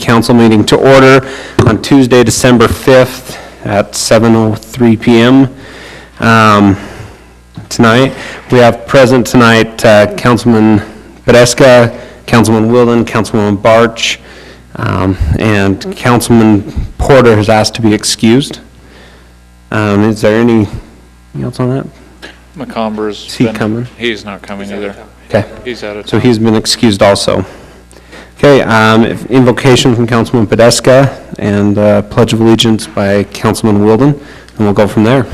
council meeting to order on Tuesday, December 5th at 7:03 p.m. Tonight, we have present tonight Councilman Bedeska, Councilman Wilden, Councilwoman Barch, and Councilman Porter has asked to be excused. Is there anything else on that? McComber's Is he coming? He's not coming either. Okay. He's out of town. So he's been excused also. Okay, invocation from Councilman Bedeska and Pledge of Allegiance by Councilman Wilden, and we'll go from there.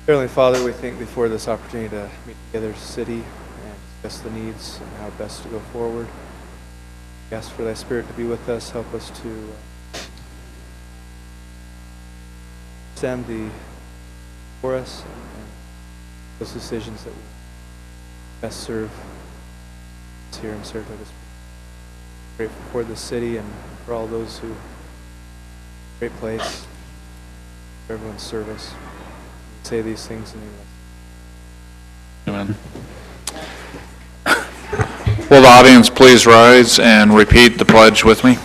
Heavenly Father, we thank Thee for this opportunity to meet together as a city and discuss the needs and how best to go forward. We ask for Thy Spirit to be with us, help us to stem the for us and those decisions that will best serve us here in Saratoga. Grateful for the city and for all those who great place, for everyone's service. Say these things in Amen. Will the audience please rise and repeat the pledge with me?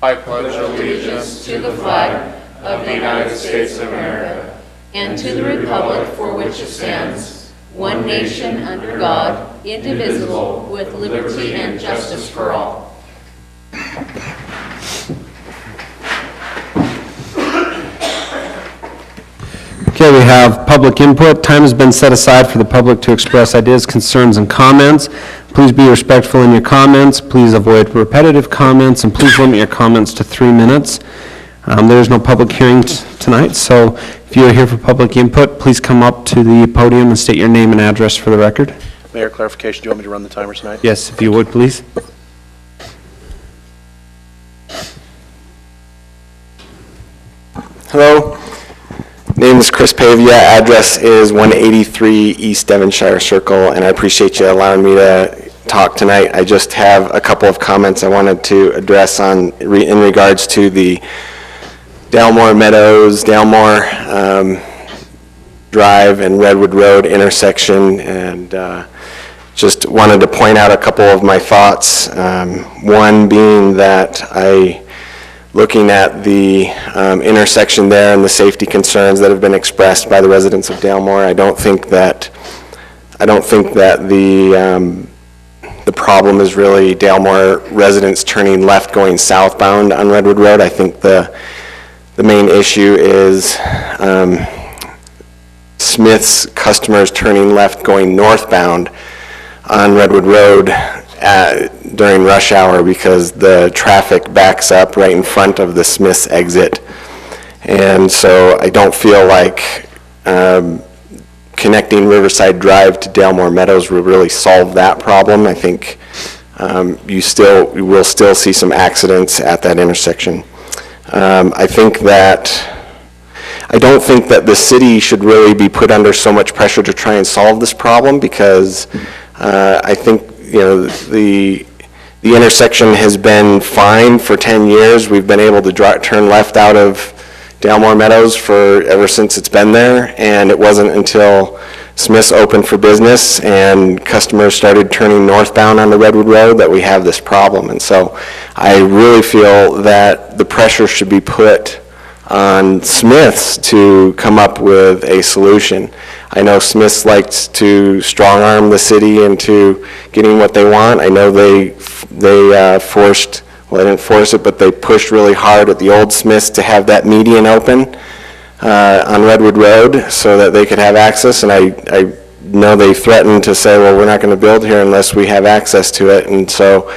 I pledge allegiance to the flag of the United States of America and to the republic for which it stands, one nation under God, indivisible, with liberty and justice for all. Okay, we have public input. Time has been set aside for the public to express ideas, concerns, and comments. Please be respectful in your comments. Please avoid repetitive comments, and please limit your comments to 3 minutes. There is no public hearing tonight, so if you are here for public input, please come up to the podium and state your name and address for the record. Mayor, clarification, do you want me to run the timer tonight? Yes, if you would, please. Hello, name is Chris Pavia, address is 183 East Devonshire Circle, and I appreciate you allowing me to talk tonight. I just have a couple of comments I wanted to address in regards to the Dalmore Meadows, Dalmore Drive and Redwood Road intersection, and just wanted to point out a couple of my thoughts. One being that looking at the intersection there and the safety concerns that have been expressed by the residents of Dalmore, I don't think that the problem is really Dalmore residents turning left going southbound on Redwood Road. I think the main issue is Smith's customers turning left going northbound on Redwood Road during rush hour because the traffic backs up right in front of the Smith's exit. And so I don't feel like connecting Riverside Drive to Dalmore Meadows will really solve that problem. I think you will still see some accidents at that intersection. I don't think that the city should really be put under so much pressure to try and solve this problem because I think the intersection has been fine for 10 years. We've been able to turn left out of Dalmore Meadows ever since it's been there, and it wasn't until Smith's opened for business and customers started turning northbound on the Redwood Road that we have this problem. And so I really feel that the pressure should be put on Smith's to come up with a solution. I know Smith's likes to strong-arm the city into getting what they want. I know they didn't force it, but they pushed really hard at the old Smith's to have that median open on Redwood Road so that they could have access, and I know they threatened to say, well, we're not going to build here unless we have access to it. And so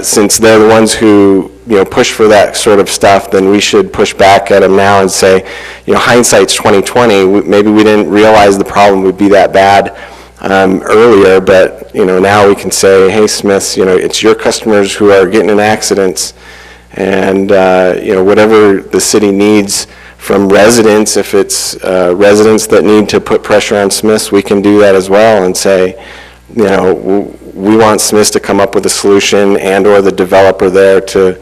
since they're the ones who push for that sort of stuff, then we should push back at them now and say, hindsight's 2020. Maybe we didn't realize the problem would be that bad earlier, but now we can say, hey, Smiths, it's your customers who are getting in accidents, and whatever the city needs from residents, if it's residents that need to put pressure on Smiths, we can do that as well and say, we want Smiths to come up with a solution and or the developer there to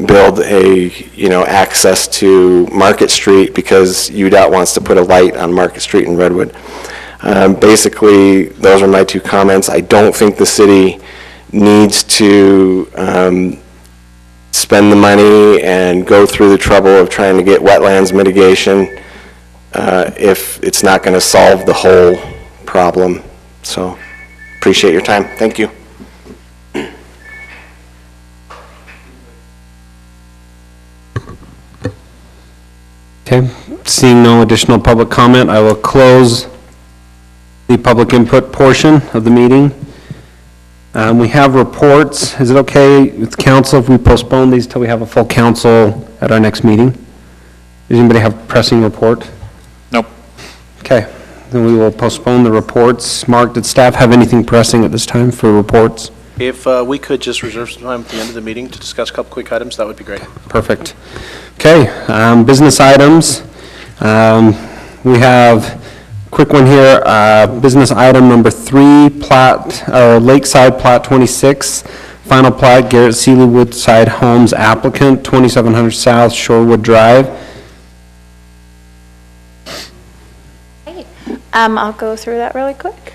build access to Market Street because UDOT wants to put a light on Market Street in Redwood. Basically, those are my two comments. I don't think the city needs to spend the money and go through the trouble of trying to get wetlands mitigation if it's not going to solve the whole problem. So, appreciate your time. Thank you. Okay, seeing no additional public comment, I will close the public input portion of the meeting. We have reports. Is it okay with council if we postpone these till we have a full council at our next meeting? Does anybody have a pressing report? Nope. Okay, then we will postpone the reports. Mark, did staff have anything pressing at this time for reports? If we could just reserve some time at the end of the meeting to discuss a couple quick items, that would be great. Perfect. Okay, business items. We have a quick one here, business item number 3, plat, Lakeside Plat 26, final plat, Garrett Seeley Woodside Homes applicant, 2700 South Shorewood Drive. I'll go through that really quick.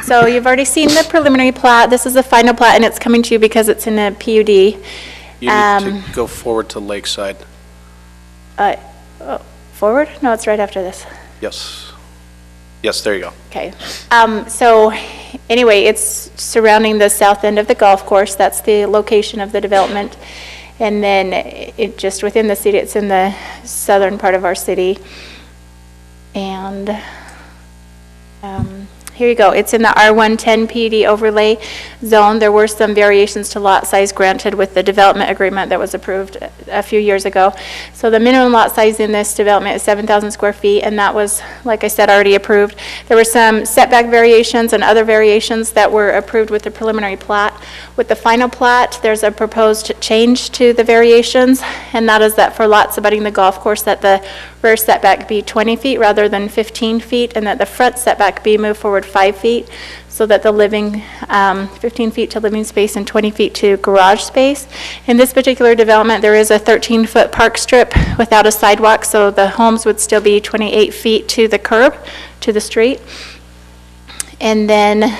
So you've already seen the preliminary plat. This is the final plat, and it's coming to you because it's in a PUD. You need to go forward to Lakeside. Forward? No, it's right after this. Yes. Yes, there you go. Okay. So anyway, it's surrounding the south end of the golf course. That's the location of the development. And then it just within the city, it's in the southern part of our city. And here you go. It's in the R110 PUD overlay zone. There were some variations to lot size granted with the development agreement that was approved a few years ago. So the minimum lot size in this development is 7,000 square feet, and that was, like I said, already approved. There were some setback variations and other variations that were approved with the preliminary plat. With the final plat, there's a proposed change to the variations, and that is that for lots abutting the golf course, that the rear setback be 20 feet rather than 15 feet, and that the front setback be moved forward 5 feet, so that the living, 15 feet to living space and 20 feet to garage space. In this particular development, there is a 13-foot park strip without a sidewalk, so the homes would still be 28 feet to the curb, to the street. And then,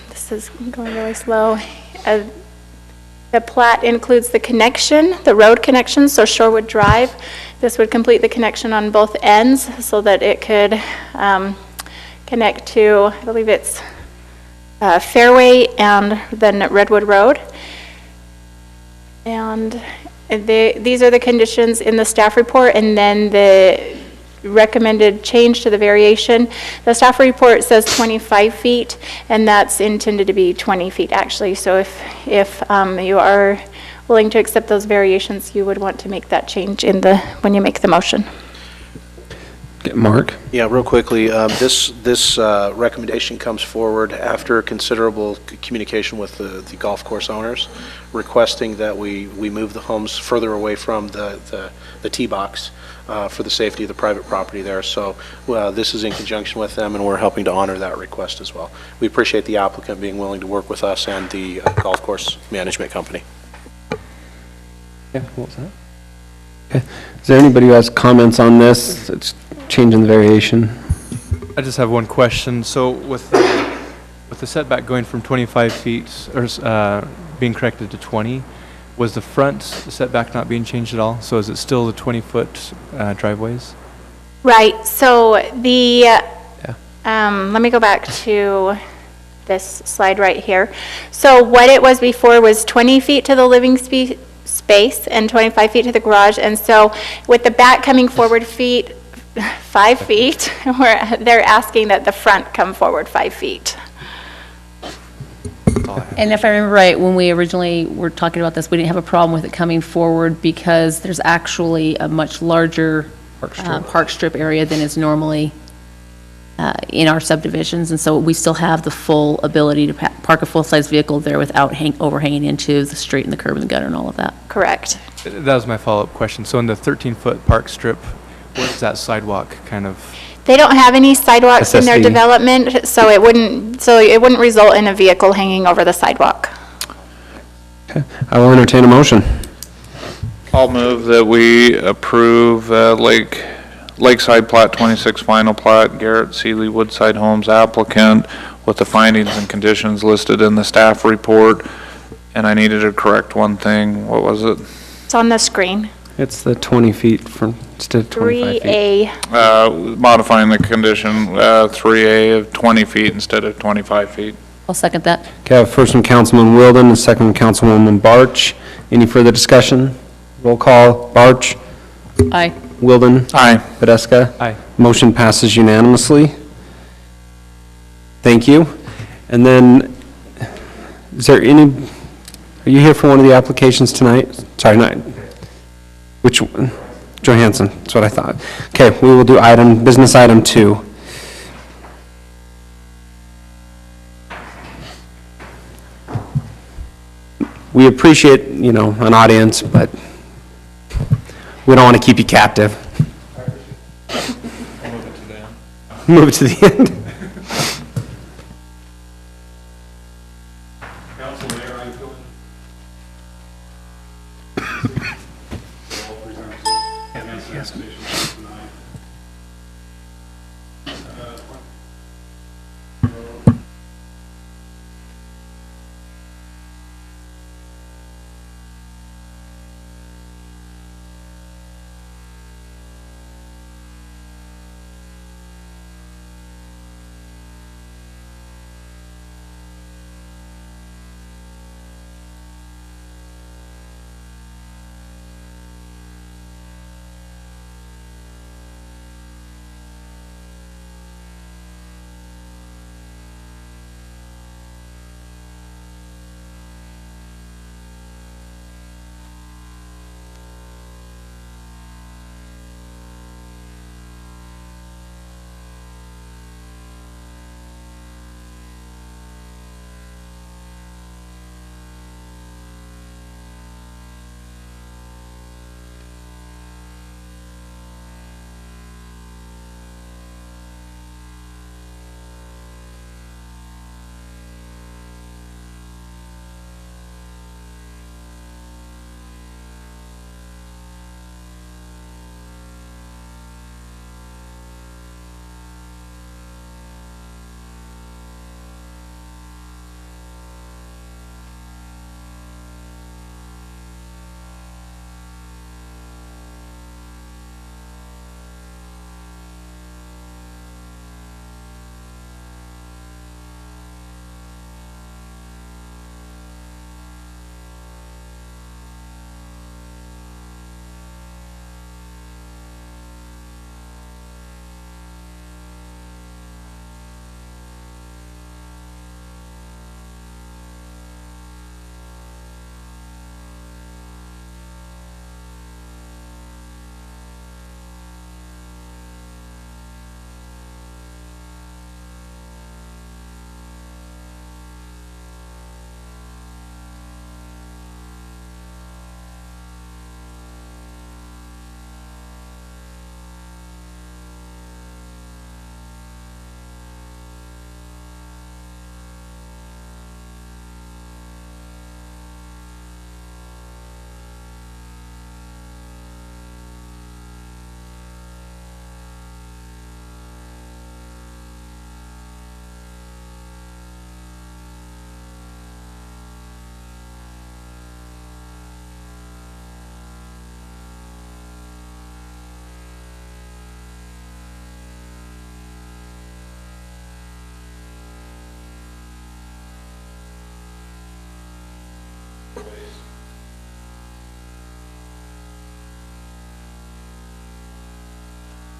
this is going really slow. The plat includes the connection, the road connection, so Shorewood Drive. This would complete the connection on both ends so that it could connect to, I believe it's Fairway and then Redwood Road. And these are the conditions in the staff report, and then the recommended change to the variation. The staff report says 25 feet, and that's intended to be 20 feet actually. So if you are willing to accept those variations, you would want to make that change in when you make the motion. Mark? Yeah, real quickly, this recommendation comes forward after considerable communication with the golf course owners, requesting that we move the homes further away from the tee box for the safety of the private property there. So this is in conjunction with them, and we're helping to honor that request as well. We appreciate the applicant being willing to work with us and the golf course management company. Yeah, what was that? Okay. Is there anybody who has comments on this? It's changing the variation. I just have one question. So with the setback going from 25 feet, or being corrected to 20, was the front setback not being changed at all? So is it still the 20-foot driveways? Right, so let me go back to this slide right here. So what it was before was 20 feet to the living space and 25 feet to the garage. And so with the back coming forward 5 feet, they're asking that the front come forward 5 feet. And if I remember right, when we originally were talking about this, we didn't have a problem with it coming forward because there's actually a much larger park strip area than is normally in our subdivisions, and so we still have the full ability to park a full-size vehicle there without overhanging into the street and the curb and the gutter and all of that. Correct. That was my follow-up question. So in the 13-foot park strip, what's that sidewalk kind of? They don't have any sidewalks in their SSV. development, so it wouldn't result in a vehicle hanging over the sidewalk. Okay. I will entertain a motion. I'll move that we approve Lakeside Plat 26 final plat, Garrett Seeley Woodside Homes applicant, with the findings and conditions listed in the staff report. And I needed to correct one thing. What was it? It's on the screen. It's the 20 feet from, instead of 25 feet. 3A. Modifying the condition, 3A of 20 feet instead of 25 feet. I'll second that. Okay, I have first from Councilman Wilden and second from Councilwoman Barch. Any further discussion? Roll call. Barch. Aye. Wilden. Aye. Podeska. Aye. Motion passes unanimously. Thank you. And then, is there any, are you here for one of the applications tonight? Sorry, not, which one? Johansson, that's what I thought. Okay, we will do business item 2. We appreciate, an audience, but we don't want to keep you captive. Move it to the end. Council Mayor, how you feeling? All presents gas station tonight.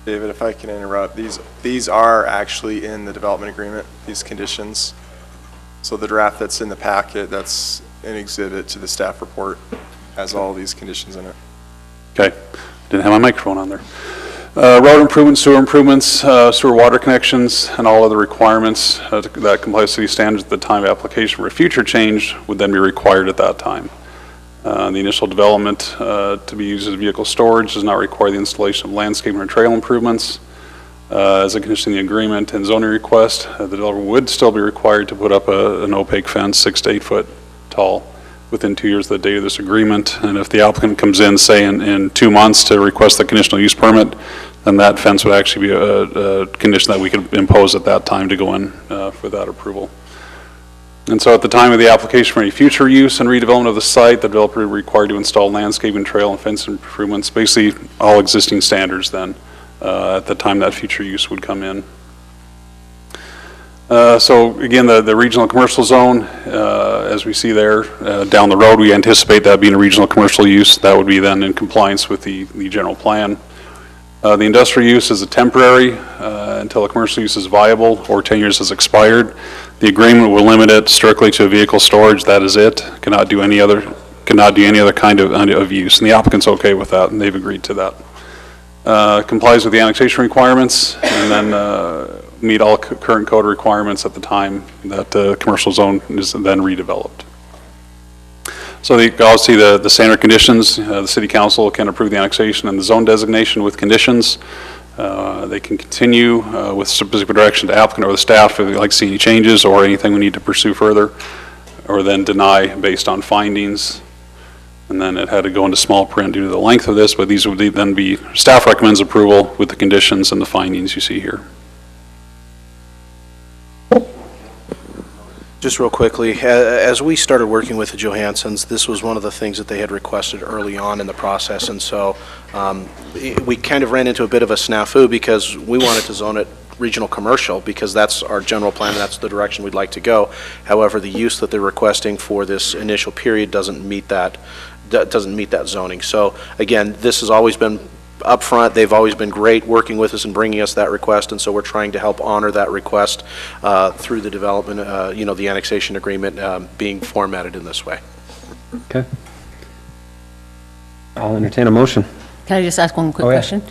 David, if I can interrupt, these are actually in the development agreement, these conditions. So the draft that's in the packet, that's an exhibit to the staff report, has all these conditions in it. Okay, didn't have my microphone on there. Road improvements, sewer improvements, sewer water connections, and all other requirements that comply with city standards at the time of application for a future change would then be required at that time. The initial development to be used as vehicle storage does not require the installation of landscaping or trail improvements. As a condition of the agreement and zoning request, the developer would still be required to put up an opaque fence 6 to 8 foot tall within 2 years of the date of this agreement. And if the applicant comes in, say, in 2 months to request the conditional use permit, then that fence would actually be a condition that we could impose at that time to go in for that approval. And so at the time of the application for any future use and redevelopment of the site, the developer would be required to install landscaping, trail, and fence improvements, basically all existing standards then, at the time that future use would come in. So again, the regional commercial zone, as we see there, down the road, we anticipate that being a regional commercial use. That would be then in compliance with the general plan. The industrial use is a temporary until a commercial use is viable or 10 years has expired. The agreement will limit it strictly to vehicle storage. That is it. Cannot do any other kind of use. And the applicant's okay with that, and they've agreed to that. Complies with the annexation requirements, and then meet all current code requirements at the time that the commercial zone is then redeveloped. So obviously the standard conditions, the city council can approve the annexation and the zone designation with conditions. They can continue with specific direction to applicant or the staff if they'd like to see any changes or anything we need to pursue further, or then deny based on findings. And then it had to go into small print due to the length of this, but these would then be, staff recommends approval with the conditions and the findings you see here. Just real quickly, as we started working with the Johanssons, this was one of the things that they had requested early on in the process, and so we kind of ran into a bit of a snafu because we wanted to zone it regional commercial because that's our general plan, that's the direction we'd like to go. However, the use that they're requesting for this initial period doesn't meet that zoning. So again, this has always been upfront. They've always been great working with us and bringing us that request, and so we're trying to help honor that request through the development, the annexation agreement being formatted in this way. Okay. I'll entertain a motion. Can I just ask one quick Oh, yeah. question?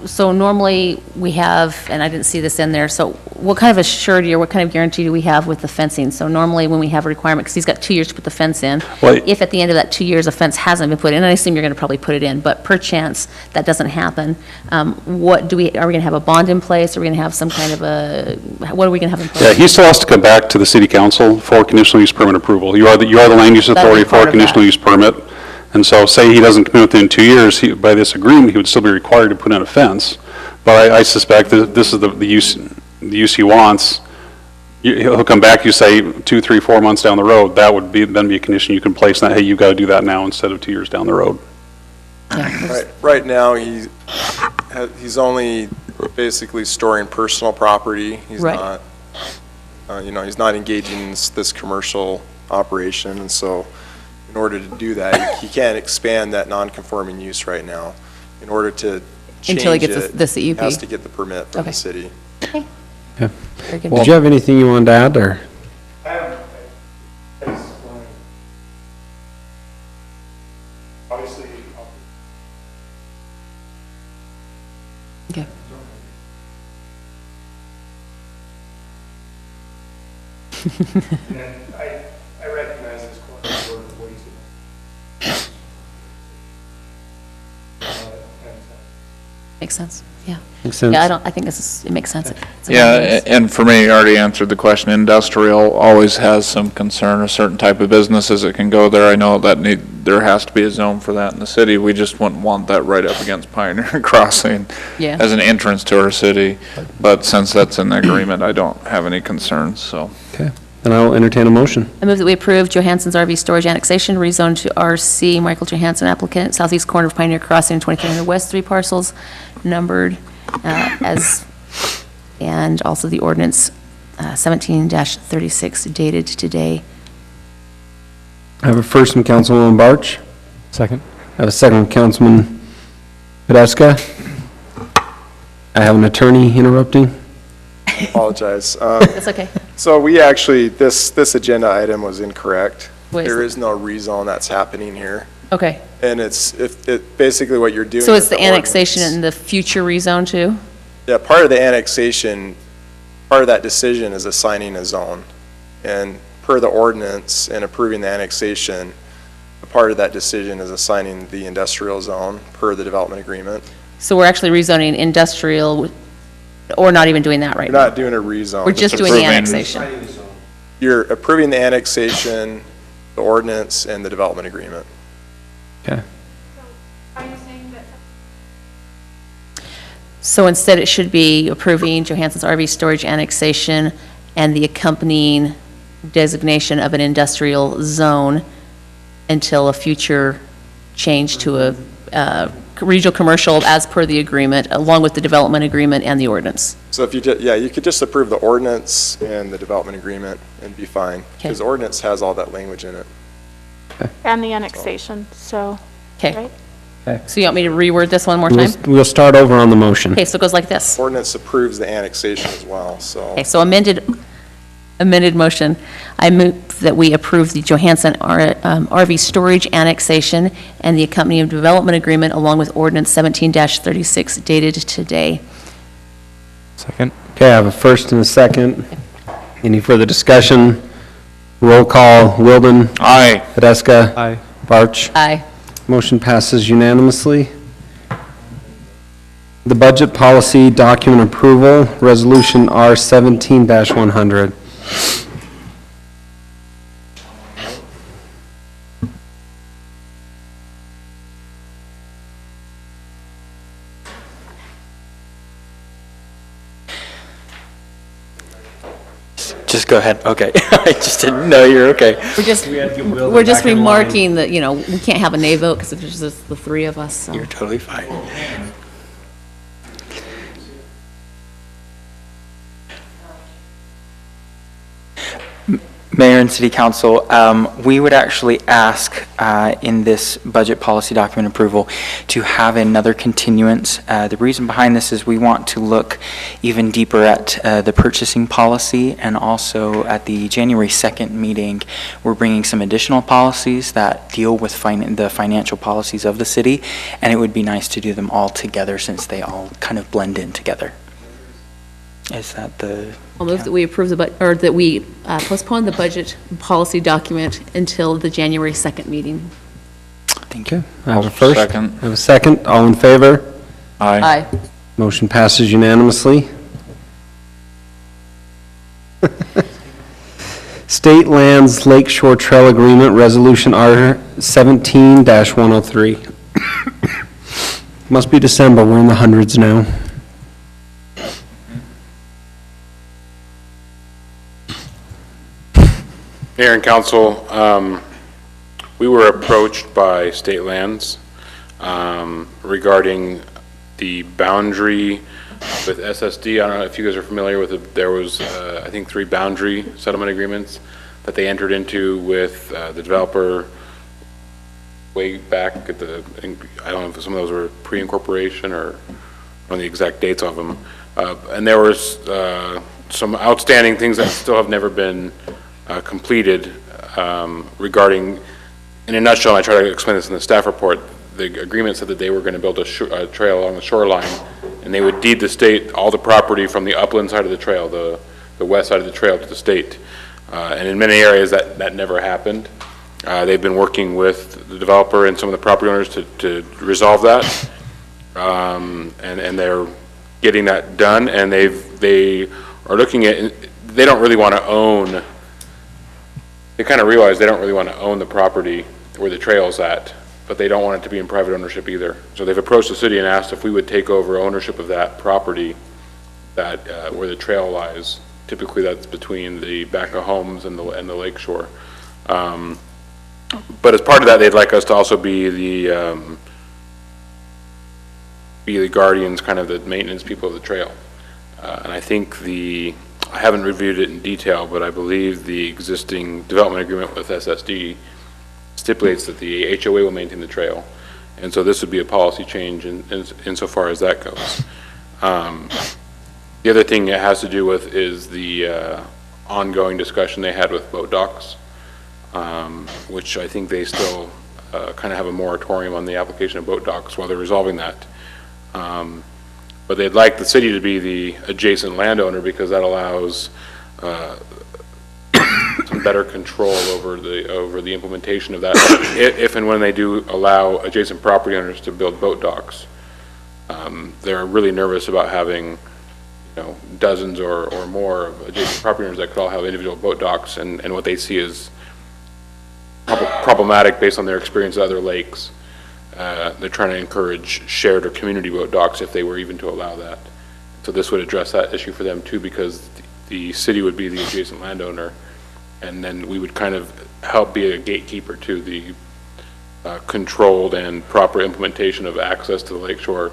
So normally we have, and I didn't see this in there, so what kind of a surety or what kind of guarantee do we have with the fencing? So normally when we have a requirement, because he's got 2 years to put the fence in, Well, if at the end of that 2 years a fence hasn't been put in, and I assume you're going to probably put it in, but per chance that doesn't happen, are we going to have a bond in place? Are we going to have some kind of what are we going to have in place? Yeah, he still has to come back to the city council for conditional use permit approval. You are the land use That'll be authority for part a of conditional that. use permit. And so say he doesn't come in within 2 years, by this agreement, he would still be required to put in a fence. But I suspect that this is the use he wants. He'll come back, you say 2, 3, 4 months down the road, that would then be a condition you can place, that, hey, you've got to do that now instead of 2 years down the road. Right now, he's only basically storing personal property. He's Right. not, he's not engaging in this commercial operation, and so in order to do that, he can't expand that non-conforming use right now. In order to change Until he gets it, the CUP. he has to get the permit from Okay. the city. Okay. Yeah. Very good. Did you have anything you wanted to add, or? Obviously, Okay. and I recognize this corner sort of ways Makes sense, yeah. Makes sense. Yeah, I think it makes sense. It's a Yeah, nice- and for me, you already answered the question. Industrial always has some concern, a certain type of businesses that can go there. I know that there has to be a zone for that in the city. We just wouldn't want that right up against Pioneer Crossing Yeah. as an entrance to our city. But since that's in the agreement, I don't have any concerns, so. Okay, then I will entertain a motion. I move that we approve Johansson's RV storage annexation, rezone to RC, Michael Johansson applicant, southeast corner of Pioneer Crossing, 2300 West, 3 parcels, numbered and also the ordinance 17-36 dated today. I have a first from Councilwoman Barch. Second. I have a second from Councilman Pedeska. I have an attorney interrupting. Apologize. That's okay. So we actually, this agenda item was incorrect. What is There it? is no rezone that's happening here. Okay, And basically what you're doing. so it's is the annexation ordinance. and the future rezone too? Yeah, part of the annexation, part of that decision is assigning a zone. And per the ordinance and approving the annexation, a part of that decision is assigning the industrial zone per the development agreement. So we're actually rezoning industrial, or not even doing that right You're now? not doing a rezone. We're just doing the approving- annexation? You're approving the annexation the ordinance, and the development agreement. Okay. Are you saying that? So instead, it should be approving Johansson's RV storage annexation and the accompanying designation of an industrial zone until a future change to a regional commercial as per the agreement, along with the development agreement and the ordinance. So if you you could just approve the ordinance and the development agreement and be fine. Because the ordinance has all that language in it. And the annexation, so, Okay. right? So you want me to reword this one more time? We'll start over on the motion. Okay, so it goes like this. Ordinance approves the annexation as well, so. Okay, so amended motion. I move that we approve the Johansson RV storage annexation and the accompanying development agreement along with ordinance 17-36 dated today. Second. Okay, I have a first and a second. Any further discussion? Roll call, Wilden. Aye. Tedesca. Aye. Barch. Aye. Motion passes unanimously. The budget policy document approval, resolution R 17-100. Just go ahead. Okay. I just didn't know you're okay. We're just remarking that, we can't have a nay vote because it's just the three of us, so. You're totally fine. Mayor and City Council, we would actually ask in this budget policy document approval to have another continuance. The reason behind this is we want to look even deeper at the purchasing policy, and also at the January 2nd meeting, we're bringing some additional policies that deal with the financial policies of the city, and it would be nice to do them all together since they all kind of blend in together. Is that the... I'll move that we approve that we postpone the budget policy document until the January 2nd meeting. Thank you. I have a first. Second. I have a second. All in favor? Aye. Motion passes unanimously. State Lands Lakeshore Trail Agreement, Resolution R 17-103. Must be December, we're in the hundreds now. Mayor and Council, we were approached by State Lands regarding the boundary with SSD. I don't know if you guys are familiar with it. There was, I think, 3 boundary settlement agreements that they entered into with the developer way back at the, I don't know if some of those were pre-incorporation or on the exact dates of them. And there was some outstanding things that still have never been completed regarding, in a nutshell, I try to explain this in the staff report, the agreement said that they were going to build a trail along the shoreline, and they would deed the state all the property from the upland side of the trail, the west side of the trail, to the state. And in many areas that never happened. They've been working with the developer and some of the property owners to resolve that. And they're getting that done, and they are looking at, they don't really want to own, they kind of realize they don't really want to own the property where the trail's at, but they don't want it to be in private ownership either. So they've approached the city and asked if we would take over ownership of that property that where the trail lies. Typically that's between the back of homes and the lake shore. But as part of that, they'd like us to also be the guardians, kind of the maintenance people of the trail. And I think I haven't reviewed it in detail, but I believe the existing development agreement with SSD stipulates that the HOA will maintain the trail. And so this would be a policy change insofar as that goes. The other thing it has to do with is the ongoing discussion they had with boat docks, which I think they still kind of have a moratorium on the application of boat docks while they're resolving that. But they'd like the city to be the adjacent landowner because that allows some better control over the implementation of that. If and when they do allow adjacent property owners to build boat docks, they're really nervous about having, dozens or more of adjacent property owners that could all have individual boat docks, and what they see is problematic based on their experience at other lakes. They're trying to encourage shared or community boat docks if they were even to allow that. So this would address that issue for them too, because the city would be the adjacent landowner, and then we would kind of help be a gatekeeper to the controlled and proper implementation of access to the lakeshore.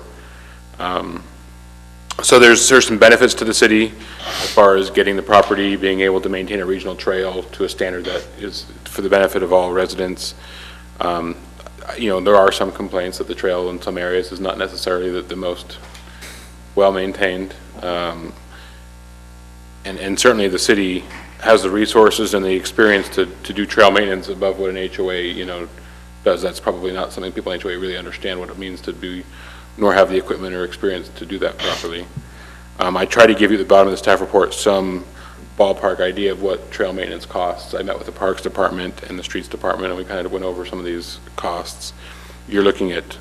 So there's some benefits to the city as far as getting the property, being able to maintain a regional trail to a standard that is for the benefit of all residents. You know, there are some complaints that the trail in some areas is not necessarily the most well-maintained. And certainly the city has the resources and the experience to do trail maintenance above what an HOA, you know, does. That's probably not something people in HOA really understand what it means to do, nor have the equipment or experience to do that properly. I try to give you at the bottom of the staff report some ballpark idea of what trail maintenance costs. I met with the Parks Department and the Streets Department, and we kind of went over some of these costs. You're looking at,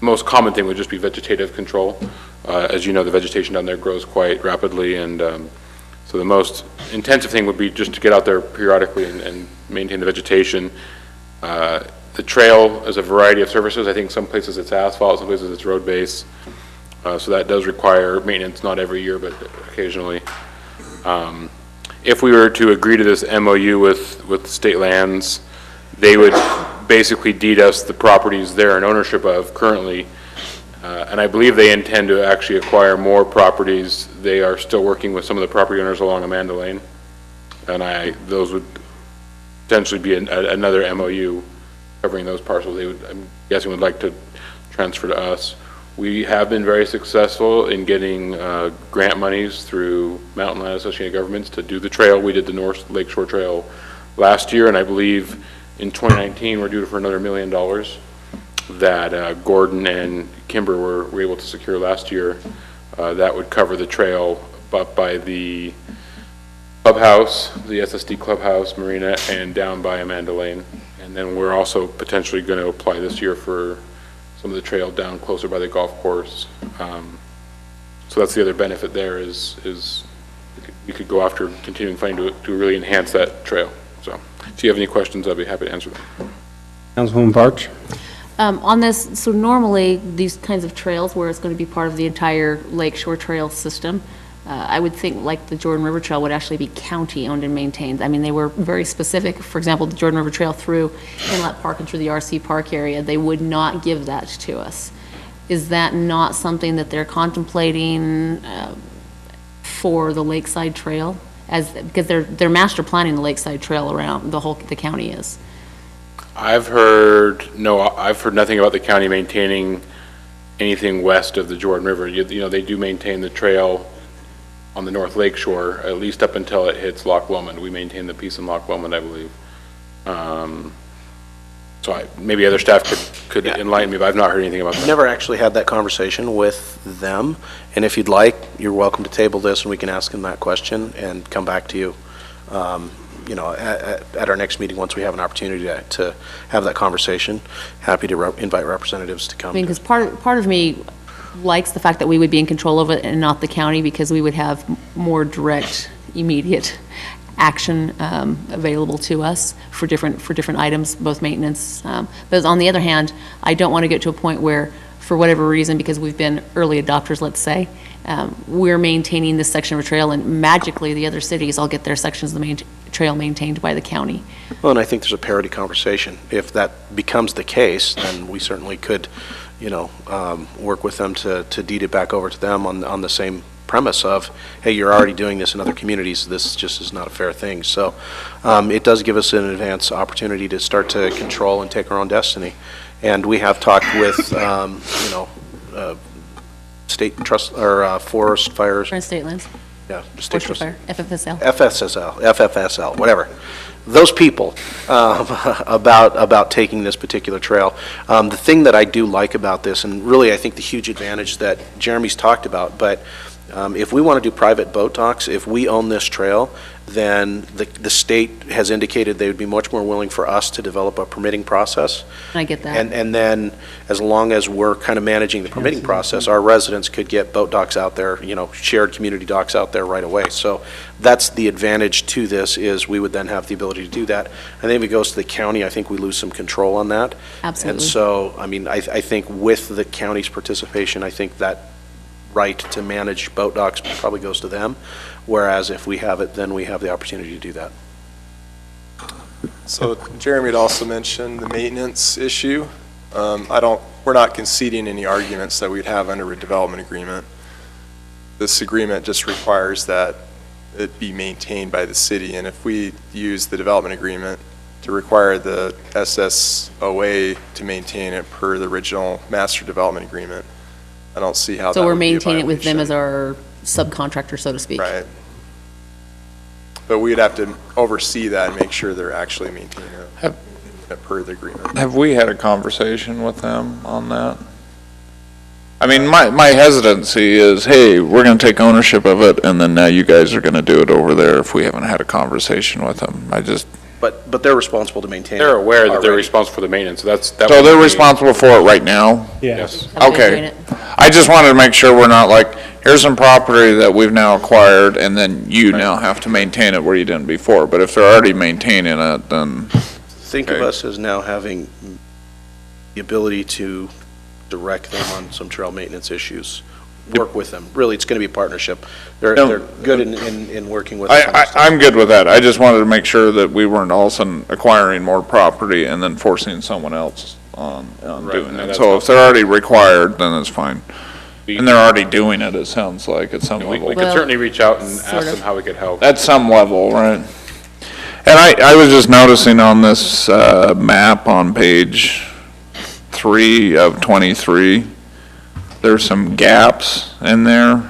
most common thing would just be vegetative control. As you know, the vegetation down there grows quite rapidly, and so the most intensive thing would be just to get out there periodically and maintain the vegetation. The trail is a variety of surfaces. I think some places it's asphalt, some places it's road base. So that does require maintenance, not every year, but occasionally. If we were to agree to this MOU with state lands, they would basically deed us the properties they're in ownership of currently. And I believe they intend to actually acquire more properties. They are still working with some of the property owners along Amanda Lane. And those would potentially be another MOU covering those parcels. They would, I'm guessing, would like to transfer to us. We have been very successful in getting grant monies through Mountain Land Associated Governments to do the trail. We did the North Lakeshore Trail last year, and I believe in 2019 we're due for another $1 million that Gordon and Kimber were able to secure last year. That would cover the trail up by the clubhouse, the SSD clubhouse, marina, and down by Amanda Lane. And then we're also potentially going to apply this year for some of the trail down closer by the golf course. So that's the other benefit there is we could go after continuing funding to really enhance that trail. So if you have any questions, I'd be happy to answer them. Councilwoman Parch? On this, so normally these kinds of trails where it's going to be part of the entire Lakeshore Trail system, I would think like the Jordan River Trail would actually be county owned and maintained. I mean, they were very specific. For example, the Jordan River Trail through Inlet Park and through the RC Park area, they would not give that to us. Is that not something that they're contemplating for the Lakeside Trail? Because they're master planning the Lakeside Trail around the county is. I've heard nothing about the county maintaining anything west of the Jordan River. You know, they do maintain the trail on the North Lake Shore, at least up until it hits Loch Lomond. We maintain the piece in Loch Lomond, I believe. So maybe other staff could enlighten me, but I've not heard anything about that. Never actually had that conversation with them, and if you'd like, you're welcome to table this and we can ask them that question and come back to you. You know, at our next meeting, once we have an opportunity to have that conversation, happy to invite representatives to come. I mean, because part of me likes the fact that we would be in control of it and not the county, because we would have more direct, immediate action available to us for different items, both maintenance. But on the other hand, I don't want to get to a point where, for whatever reason, because we've been early adopters, let's say, we're maintaining this section of a trail, and magically the other cities all get their sections of the trail maintained by the county. Well, and I think there's a parity conversation. If that becomes the case, then we certainly could, you know, work with them to deed it back over to them on the same premise of, hey, you're already doing this in other communities. This just is not a fair thing. So it does give us an advance opportunity to start to control and take our own destiny. And we have talked with, you know, state trust or forest fires. Current state lands. Yeah, state trust. Fire, FFSL. FFSL, whatever. Those people about taking this particular trail. The thing that I do like about this, and really I think the huge advantage that Jeremy's talked about, but If we want to do private boat docks, if we own this trail, then the state has indicated they would be much more willing for us to develop a permitting process. I get that. And then, as long as we're kind of managing the permitting process, our residents could get boat docks out there, shared community docks out there right away. So that's the advantage to this, is we would then have the ability to do that. I think if it goes to the county, I think we lose some control on that. Absolutely. And so, I think with the county's participation, I think that right to manage boat docks probably goes to them, whereas if we have it, then we have the opportunity to do that. So Jeremy had also mentioned the maintenance issue. We're not conceding any arguments that we'd have under a development agreement. This agreement just requires that it be maintained by the city, and if we use the development agreement to require the SSOA to maintain it per the original master development agreement, I don't see how that So we're would be a maintaining it with them as violation. our subcontractor, so to speak. Right. But we'd have to oversee that and make sure they're actually maintaining it per the agreement. Have we had a conversation with them on that? I mean, my hesitancy is, hey, we're gonna take ownership of it, and then now you guys are gonna do it over there if we haven't had a conversation with them. But they're responsible to maintain it. They're aware that they're already. responsible for the maintenance, so So they're responsible for it right now? Yes. Have they doing Okay. it? I just wanted to make sure we're not like, here's some property that we've now acquired, and then you now have to maintain it where you didn't before. But if they're already maintaining it, then, Think of Okay. us as now having the ability to direct them on some trail maintenance issues, work with them. Really, it's going to be a partnership. They're good in working with us on this stuff. I'm good with that. I just wanted to make sure that we weren't all of a sudden acquiring more property and then forcing someone else on Right, doing no, it. that's So not- if they're already required, then it's fine. And they're already doing it, it sounds like, at some We level. could Well, certainly reach out and sort ask of. them how we could help. At some level, right? And I was just noticing on this map on page 3 of 23, there's some gaps in there,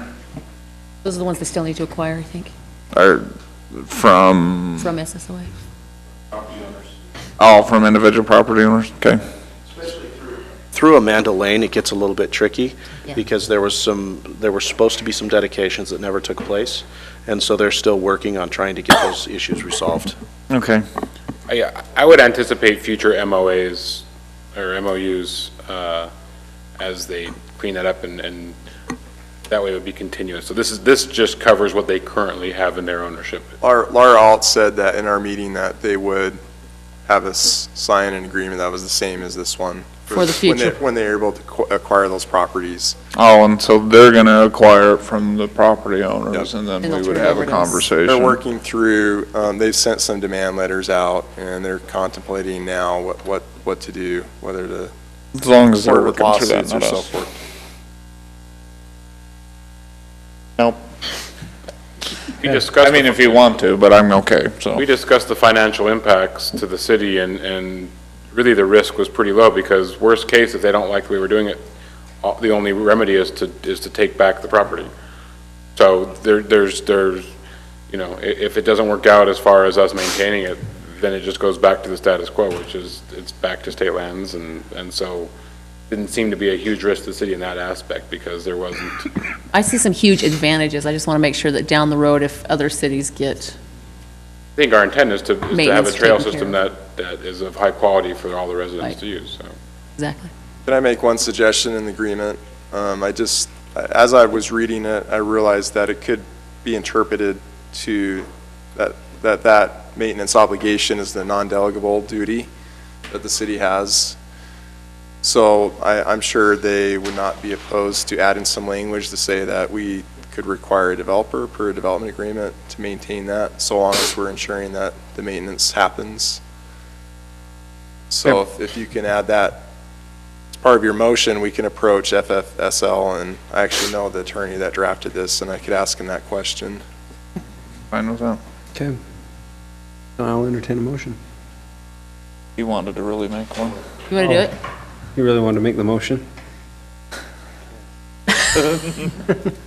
Those are the ones they still need to acquire, I think, or from, from SSOA. from individual property owners, okay? Through Amanda Lane, it gets a little bit tricky, Yeah. because there were supposed to be some dedications that never took place, and so they're still working on trying to get those issues resolved. Okay. I would anticipate future MOAs or MOUs as they clean that up, and that way it would be continuous. So this just covers what they currently have in their ownership. Laura Alt said that in our meeting that they would have us sign an agreement that was the same as this one. For the future. When they're able to acquire those properties. Oh, and so they're gonna acquire it from the property owners, and then And they'll we would turn it have over a to us. conversation. They're working through, they've sent some demand letters out, and they're contemplating now what to do, whether to As long as they're work with working through that, lawsuits or not so us. forth. Nope. We discussed I mean, the- if you want to, but I'm okay, so. We discussed the financial impacts to the city, and really the risk was pretty low, because worst case, if they don't like the way we're doing it, the only remedy is to take back the property. So there's, if it doesn't work out as far as us maintaining it, then it just goes back to the status quo, which is, it's back to state lands, and so didn't seem to be a huge risk to the city in that aspect, because there wasn't. I see some huge advantages. I just want to make sure that down the road, if other cities get, I think our intent is to have a Maintenance trail taken system care that is of high quality for all the residents Right. to use, so. exactly. Can I make one suggestion in the agreement? As I was reading it, I realized that it could be interpreted to that maintenance obligation is the non-delegable duty that the city has. So I'm sure they would not be opposed to adding some language to say that we could require a developer per development agreement to maintain that, so long as we're ensuring that the maintenance happens. So if you can add that as part of your motion, we can approach FFSL, and I actually know the attorney that drafted this, and I could ask him that question. Fine with that. Okay. I'll entertain a motion. He wanted to really make one. You want to do it? You really wanted to make the motion?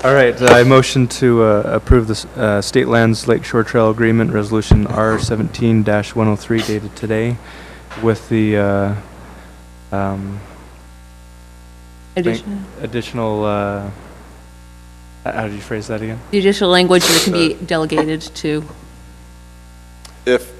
All right, I motion to approve the State Lands Lakeshore Trail Agreement Resolution R17-103 dated today with the Additional? additional How did you phrase that again? Judicial language that can be delegated to. If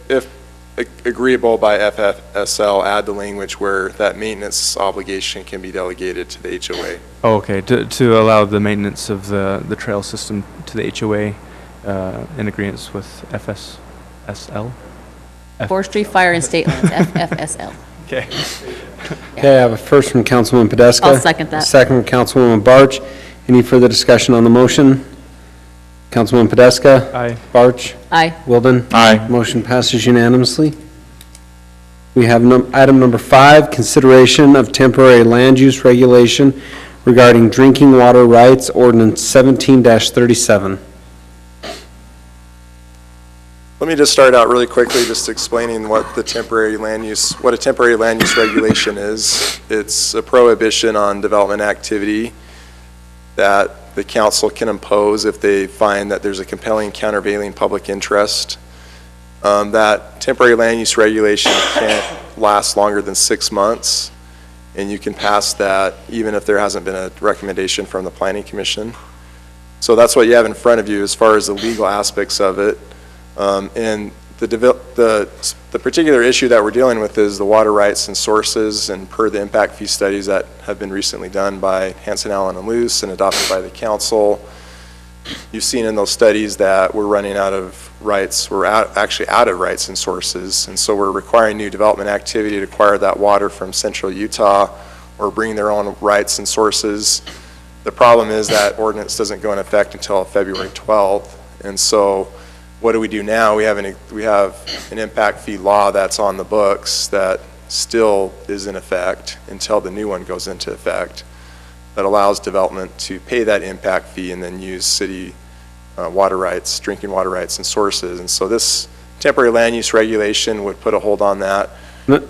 agreeable by FFSL, add the language where that maintenance obligation can be delegated to the HOA. Oh, okay, to allow the maintenance of the trail system to the HOA in agreement with FSSL? Forestry, Fire, and State Lands, FFSL. Okay. Okay, I have a first from Councilwoman Podeska. I'll second that. A second from Councilwoman Barch. Any further discussion on the motion? Councilwoman Podeska? Aye. Barch? Aye. Wilden? Aye. Motion passes unanimously. We have item number 5, consideration of temporary land use regulation regarding drinking water rights, ordinance 17-37. Let me just start out really quickly, just explaining what a temporary land use regulation is. It's a prohibition on development activity that the council can impose if they find that there's a compelling countervailing public interest. That temporary land use regulation can't last longer than 6 months, and you can pass that even if there hasn't been a recommendation from the Planning Commission. So that's what you have in front of you as far as the legal aspects of it. And the particular issue that we're dealing with is the water rights and sources, and per the impact fee studies that have been recently done by Hanson, Allen, and Luce and adopted by the council. You've seen in those studies that we're running out of rights, actually out of rights and sources, and so we're requiring new development activity to acquire that water from central Utah or bring their own rights and sources. The problem is that ordinance doesn't go in effect until February 12th, and so what do we do now? We have an impact fee law that's on the books that still is in effect until the new one goes into effect, that allows development to pay that impact fee and then use city water rights, drinking water rights and sources. And so this temporary land use regulation would put a hold on that.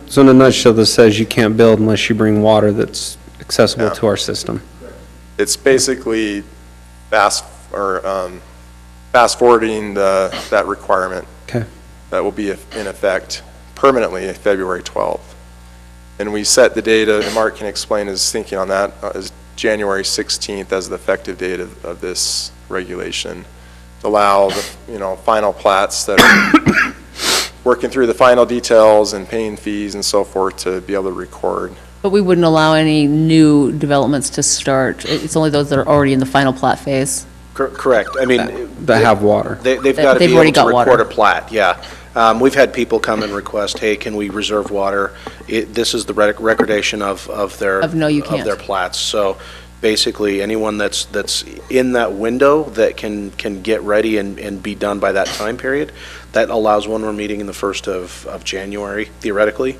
So in a nutshell, this says you can't build unless you bring water that's accessible to our system. It's basically fast forwarding that requirement. Okay. That will be in effect permanently February 12th. And we set the date, and Mark can explain his thinking on that, as January 16th as the effective date of this regulation, to allow the final plats that are working through the final details and paying fees and so forth to be able to record. But we wouldn't allow any new developments to start. It's only those that are already in the final plat phase. Correct. I mean, That have water. they've got to They've be already able to got water. record a plat, yeah. We've had people come and request, hey, can we reserve water? This is the recordation of their No, you can't. of their plats. So basically, anyone that's in that window that can get ready and be done by that time period, that allows one more meeting in the 1st of January, theoretically,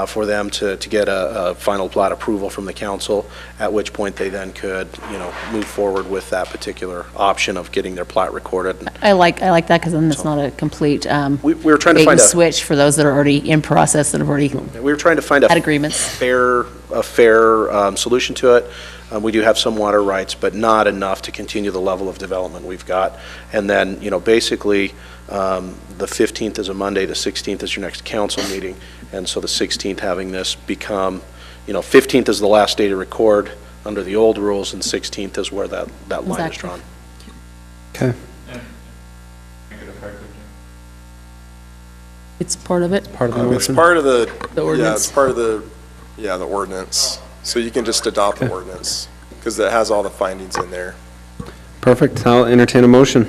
for them to get a final plat approval from the council, at which point they then could, move forward with that particular option of getting their plat recorded. I like that because then it's not a complete We were trying to bait find and a, switch for those that are already in process that have already we were trying to find had a agreements. fair solution to it. We do have some water rights, but not enough to continue the level of development we've got. And then, basically, the 15th is a Monday, the 16th is your next council meeting, and so the 16th having this become, 15th is the last day to record under the old rules, and 16th is where that line is Exactly. drawn. Okay. It's part of it. Part of the It's motion. part of the ordinance. Yeah, it's part of the ordinance. So you can just adopt the ordinance because it has all the findings in there. Perfect. I'll entertain a motion.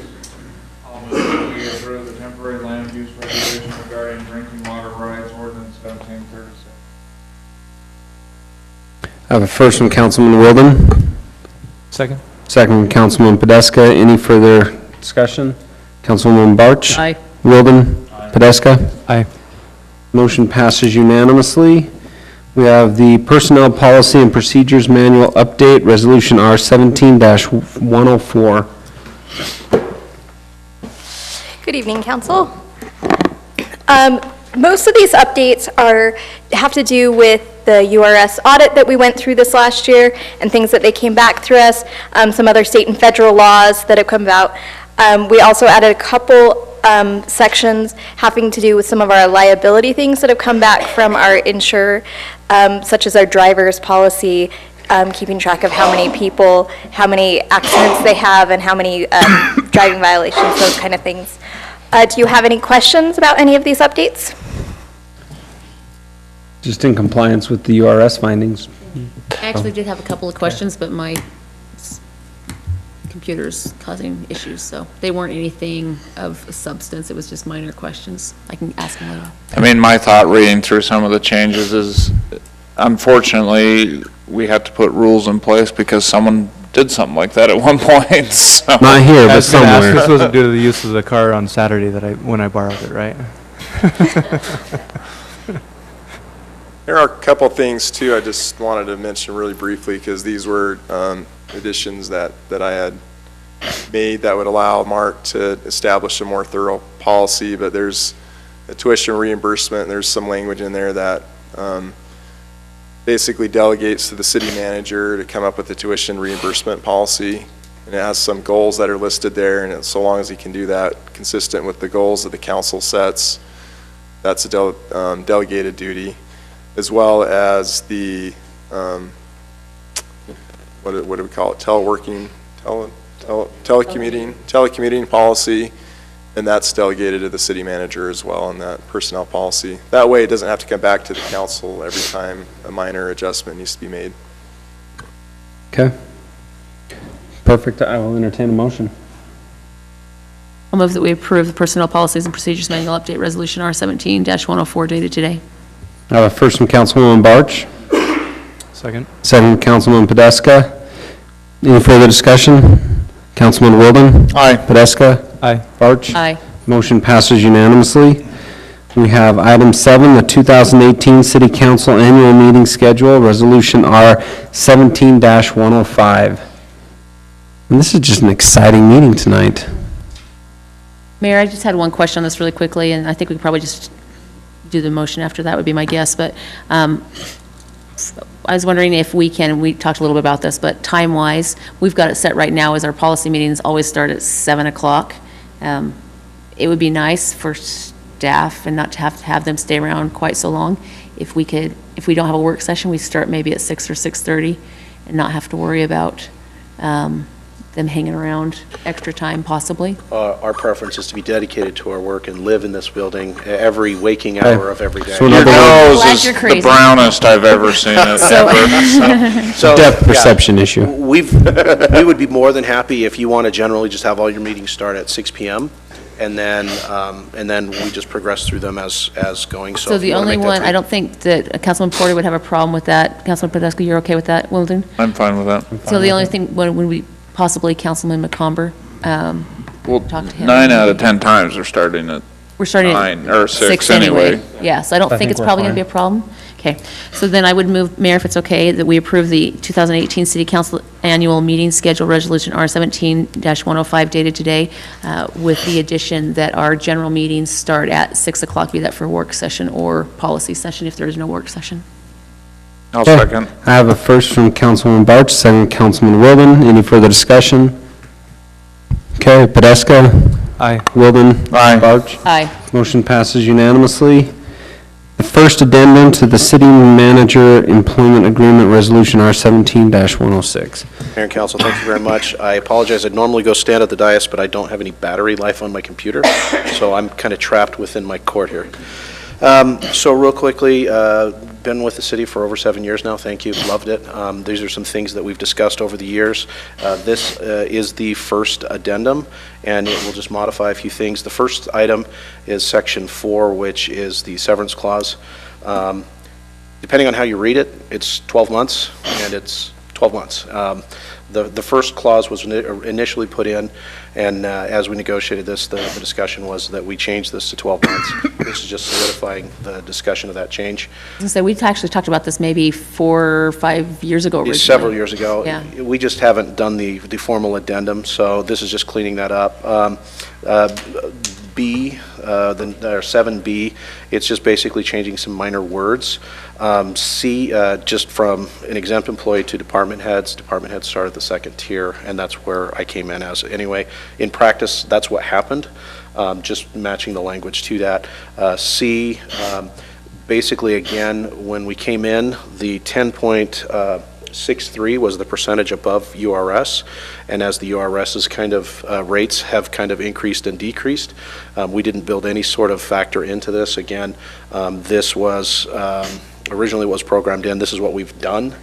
I'll move that we approve the temporary land use regulation regarding drinking water rights, ordinance 1736. I have a first from Councilman Wilden, Second? second from Councilman Podeska. Any further discussion? Councilwoman Barch? Aye. Wilden? Podeska? Aye. Motion passes unanimously. We have the Personnel Policy and Procedures Manual Update, Resolution R 17-104. Good evening, Council. Most of these updates have to do with the URS audit that we went through this last year and things that they came back through us, some other state and federal laws that have come about. We also added a couple sections having to do with some of our liability things that have come back from our insurer, such as our driver's policy, keeping track of how many people, how many accidents they have, and how many driving violations, those kind of things. Do you have any questions about any of these updates? Just in compliance with the URS findings. I actually did have a couple of questions, but my computer's causing issues, so they weren't anything of substance. It was just minor questions. I can ask them later. I mean, my thought reading through some of the changes is, unfortunately, we had to put rules in place because someone did something like that at one point, so. Not here, I but was gonna ask, this somewhere. wasn't due to the use of the car on Saturday when I borrowed it, right? There are a couple things too I just wanted to mention really briefly, because these were additions that I had made that would allow Mark to establish a more thorough policy. But there's a tuition reimbursement, and there's some language in there that basically delegates to the city manager to come up with a tuition reimbursement policy. And it has some goals that are listed there, and so long as he can do that consistent with the goals that the council sets, that's a delegated duty, as well as the, what do we call it, telecommuting policy, and that's delegated to the city manager as well in that personnel policy. That way it doesn't have to come back to the council every time a minor adjustment needs to be made. Okay. Perfect. I will entertain a motion. I'll move that we approve the Personnel Policies and Procedures Manual Update Resolution R17-104 dated today. I have a first from Councilwoman Barch, Second. second from Councilwoman Podeska. Any further discussion? Councilman Wilden? Aye. Podeska? Aye. Barch? Aye. Motion passes unanimously. We have item 7, the 2018 City Council Annual Meeting Schedule, Resolution R 17-105. And this is just an exciting meeting tonight. Mayor, I just had one question on this really quickly, and I think we could probably just do the motion after that would be my guess, but I was wondering if we talked a little bit about this, but time-wise, we've got it set right now as our policy meetings always start at 7 o'clock. It would be nice for staff and not to have them stay around quite so long. If we don't have a work session, we start maybe at 6 or 6:30 and not have to worry about them hanging around extra time possibly. Our preference is to be dedicated to our work and live in this building every waking hour of every day. So in Your other words, nose Glad is you're the crazy. brownest I've ever seen it, ever. So, depth yeah, perception issue. we would be more than happy if you want to generally just have all your meetings start at 6 p.m. And then we just progress through them as going. So if the you wanna only make that one, I tweak- don't think that Councilman Porter would have a problem with that. Councilman Podesta, you're okay with that, Wilden? I'm fine with that. So the only thing, when we possibly Councilman McComber, Well, talk to him. 9 out of 10 times we're starting at We're starting at 9 or 6 anyway. Yeah, so I don't think think it's we're probably going to fine. be a problem. Okay, so then I would move, Mayor, if it's okay, that we approve the 2018 City Council Annual Meeting Schedule Resolution R17-105 dated today, with the addition that our general meetings start at 6 o'clock, be that for work session or policy session if there is no work session. I'll Okay. second. I have a first from Councilwoman Barch, second from Councilman Wilden. Any further discussion? Okay, Podeska? Aye. Wilden? Aye. Barch? Aye. Motion passes unanimously. The first addendum to the City Manager Employment Agreement Resolution R 17-106. Mayor and council, thank you very much. I apologize, I'd normally go stand at the dais, but I don't have any battery life on my computer, so I'm kind of trapped within my court here. So real quickly, been with the city for over 7 years now, thank you, loved it. These are some things that we've discussed over the years. This is the first addendum, and it will just modify a few things. The first item is section 4, which is the severance clause. Depending on how you read it, it's 12 months, and it's 12 months. The first clause was initially put in, and as we negotiated this, the discussion was that we change this to 12 months. This is just solidifying the discussion of that change. So we actually talked about this maybe 4 or 5 years ago originally. Several years ago. Yeah. We just haven't done the formal addendum, so this is just cleaning that up. B, or 7B, it's just basically changing some minor words. C, just from an exempt employee to department heads. Department heads start at the second tier, and that's where I came in as. Anyway, in practice, that's what happened, just matching the language to that. C, basically, again, when we came in, the 10.6 6.3 was the percentage above URS, and as the URS's kind of rates have kind of increased and decreased, we didn't build any sort of factor into this. Again, this was originally was programmed in. This is what we've done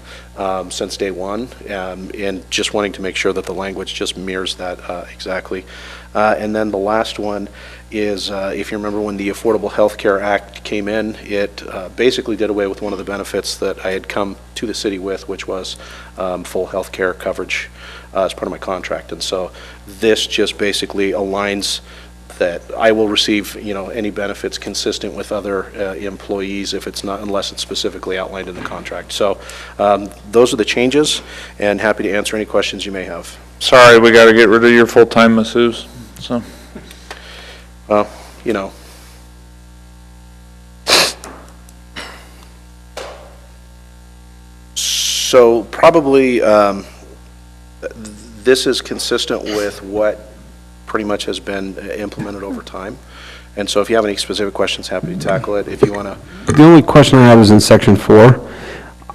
since day one, and just wanting to make sure that the language just mirrors that exactly. And then the last one is, if you remember when the Affordable Health Care Act came in, it basically did away with one of the benefits that I had come to the city with, which was full health care coverage as part of my contract. And so this just basically aligns that I will receive, any benefits consistent with other employees if it's not, unless it's specifically outlined in the contract. So those are the changes, and happy to answer any questions you may have. Sorry, we got to get rid of your full-time masseuse, so. Well, So probably this is consistent with what pretty much has been implemented over time. And so if you have any specific questions, happy to tackle it. If you want to. The only question I have is in section 4.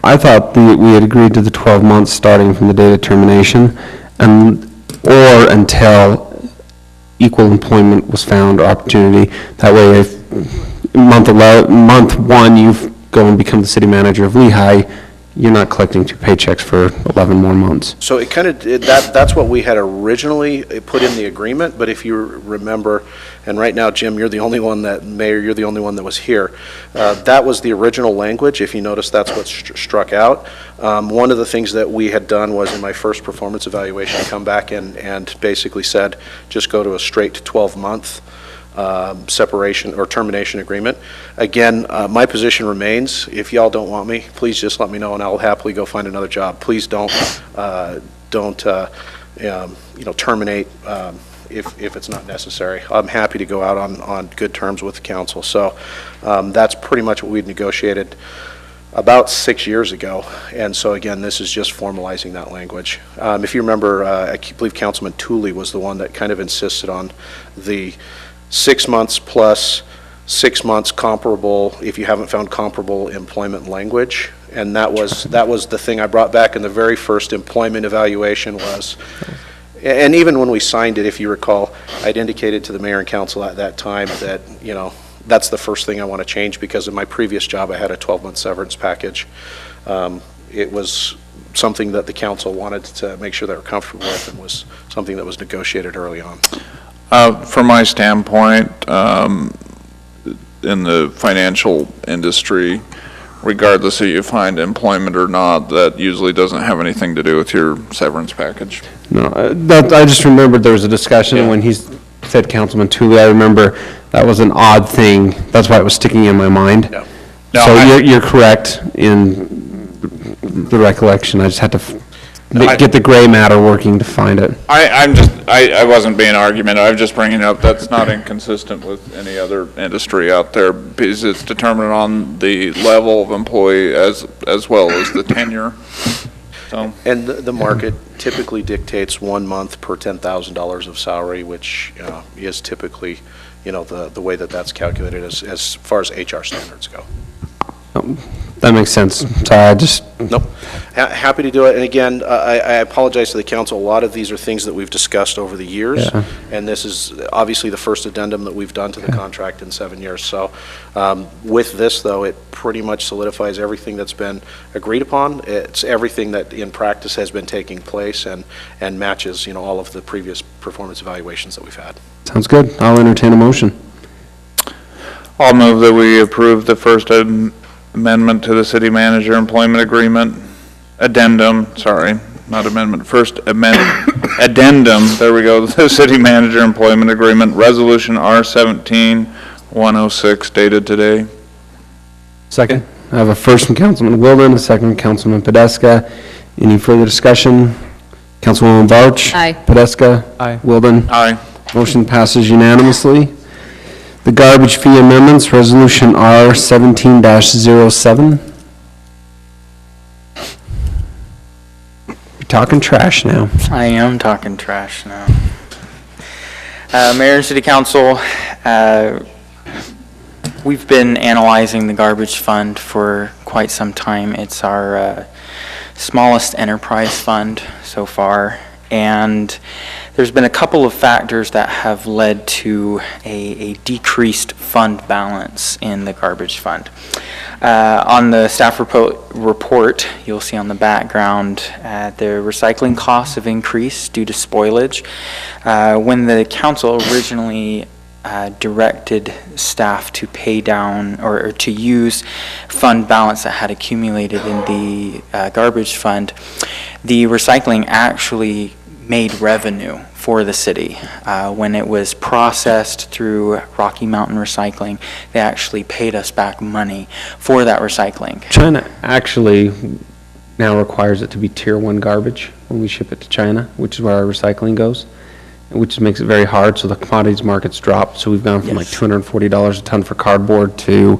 I thought we had agreed to the 12 months starting from the date of termination, or until equal employment was found or opportunity. That way, if month 1 you go and become the city manager of Lehigh, you're not collecting 2 paychecks for 11 more months. So it kind of, that's what we had originally put in the agreement, but if you remember, and right now, Jim, you're the only one Mayor, you're the only one that was here. That was the original language. If you notice, that's what's struck out. One of the things that we had done was in my first performance evaluation, come back and basically said, just go to a straight 12-month separation or termination agreement. Again, my position remains. If y'all don't want me, please just let me know and I'll happily go find another job. Please don't terminate if it's not necessary. I'm happy to go out on good terms with the council. So that's pretty much what we'd negotiated about 6 years ago. And so again, this is just formalizing that language. If you remember, I believe Councilman Tooley was the one that kind of insisted on the 6 months plus 6 months comparable, if you haven't found comparable employment language. And that was the thing I brought back in the very first employment evaluation was, and even when we signed it, if you recall, I'd indicated to the mayor and council at that time that, that's the first thing I want to change, because in my previous job I had a 12-month severance package. It was something that the council wanted to make sure they were comfortable with, and was something that was negotiated early on. From my standpoint, in the financial industry, regardless if you find employment or not, that usually doesn't have anything to do with your severance package. No, I just remembered there was a discussion when he said Councilman Tooley. I remember that was an odd thing. That's why it was sticking in my mind. No. So you're correct in the recollection. I just had to get the gray matter working to find it. I wasn't being argumentative. I'm just bringing up that's not inconsistent with any other industry out there, because it's determined on the level of employee as well as the tenure. So. And the market typically dictates 1 month per $10,000 of salary, which is typically, the way that's calculated as far as HR standards go. That makes sense. Sorry, I just... Nope. Happy to do it. And again, I apologize to the council. A lot of these are things that we've discussed over the years. Yeah. And this is obviously the first addendum that we've done to the contract in 7 years. So with this, though, it pretty much solidifies everything that's been agreed upon. It's everything that in practice has been taking place and matches, all of the previous performance evaluations that we've had. Sounds good. I'll entertain a motion. I'll move that we approve the first amendment to the city manager employment agreement, addendum, sorry, not amendment, first addendum, there we go, the city manager employment agreement, resolution R-17-106 dated today. Second. I have a first from Councilman Wilden, a second from Councilman Podeska. Any further discussion? Councilwoman Varch? Aye. Podeska? Aye. Wilden? Aye. Motion passes unanimously. The garbage fee amendments, resolution R-17-07. You're talking trash now. I am talking trash now. Mayor and City Council, we've been analyzing the garbage fund for quite some time. It's our smallest enterprise fund so far, and there's been a couple of factors that have led to a decreased fund balance in the garbage fund. On the staff report, you'll see on the background, the recycling costs have increased due to spoilage. When the council originally directed staff to pay down or to use fund balance that had accumulated in the garbage fund, the recycling actually made revenue for the city. When it was processed through Rocky Mountain Recycling, they actually paid us back money for that recycling. China actually now requires it to be tier 1 garbage when we ship it to China, which is where our recycling goes, which makes it very hard, so the commodities markets drop. So we've gone from like $240 a ton for cardboard to,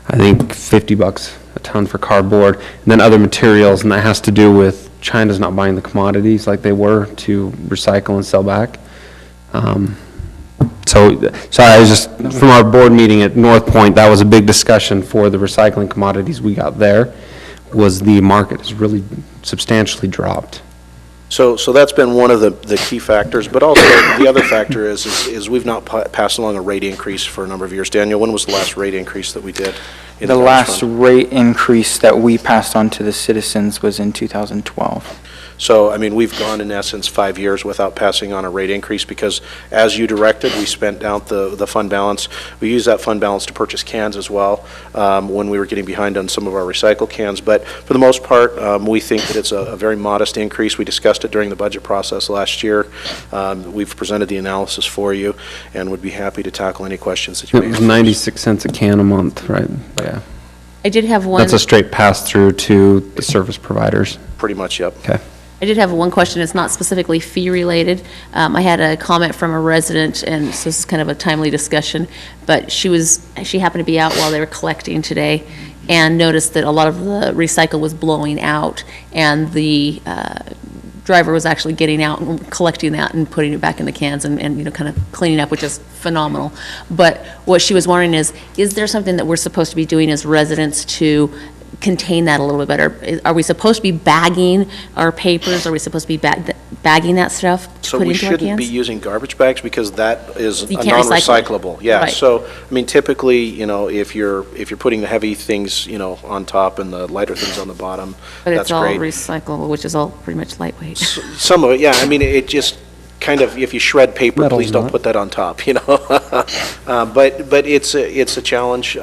I think, $50 a ton for cardboard, and then other materials, and that has to do with China's not buying the commodities like they were to recycle and sell back. So I was just, from our board meeting at North Point, that was a big discussion for the recycling commodities we got there, was the market has really substantially dropped. So that's been one of the key factors, but also the other factor is we've not passed along a rate increase for a number of years. Daniel, when was the last rate increase that we did? The last rate increase that we passed on to the citizens was in 2012. So, I mean, we've gone in essence 5 years without passing on a rate increase because as you directed, we spent down the fund balance. We used that fund balance to purchase cans as well when we were getting behind on some of our recycle cans. But for the most part, we think that it's a very modest increase. We discussed it during the budget process last year. We've presented the analysis for you and would be happy to tackle any questions that you may have. It was 96 cents a can a month, right? Yeah. I did have one. That's a straight pass-through to the service providers. Pretty much, yep. Okay. I did have one question. It's not specifically fee-related. I had a comment from a resident, and so this is kind of a timely discussion, but she happened to be out while they were collecting today and noticed that a lot of the recycle was blowing out, and the driver was actually getting out and collecting that and putting it back in the cans and kind of cleaning up, which is phenomenal. But what she was wondering is there something that we're supposed to be doing as residents to contain that a little bit better? Are we supposed to be bagging our papers? Are we supposed to be bagging that stuff to So put we into our cans? shouldn't be using garbage bags because that is You can't recycle it. non-recyclable. Yeah, Right. so, I mean, typically, if you're putting the heavy things, on top and the lighter things on the bottom, But that's it's all great. recyclable, which is all pretty much lightweight. Some of it, yeah, I mean, it just kind of, if you shred paper, Metal's please don't not. put that on top, But it's a challenge.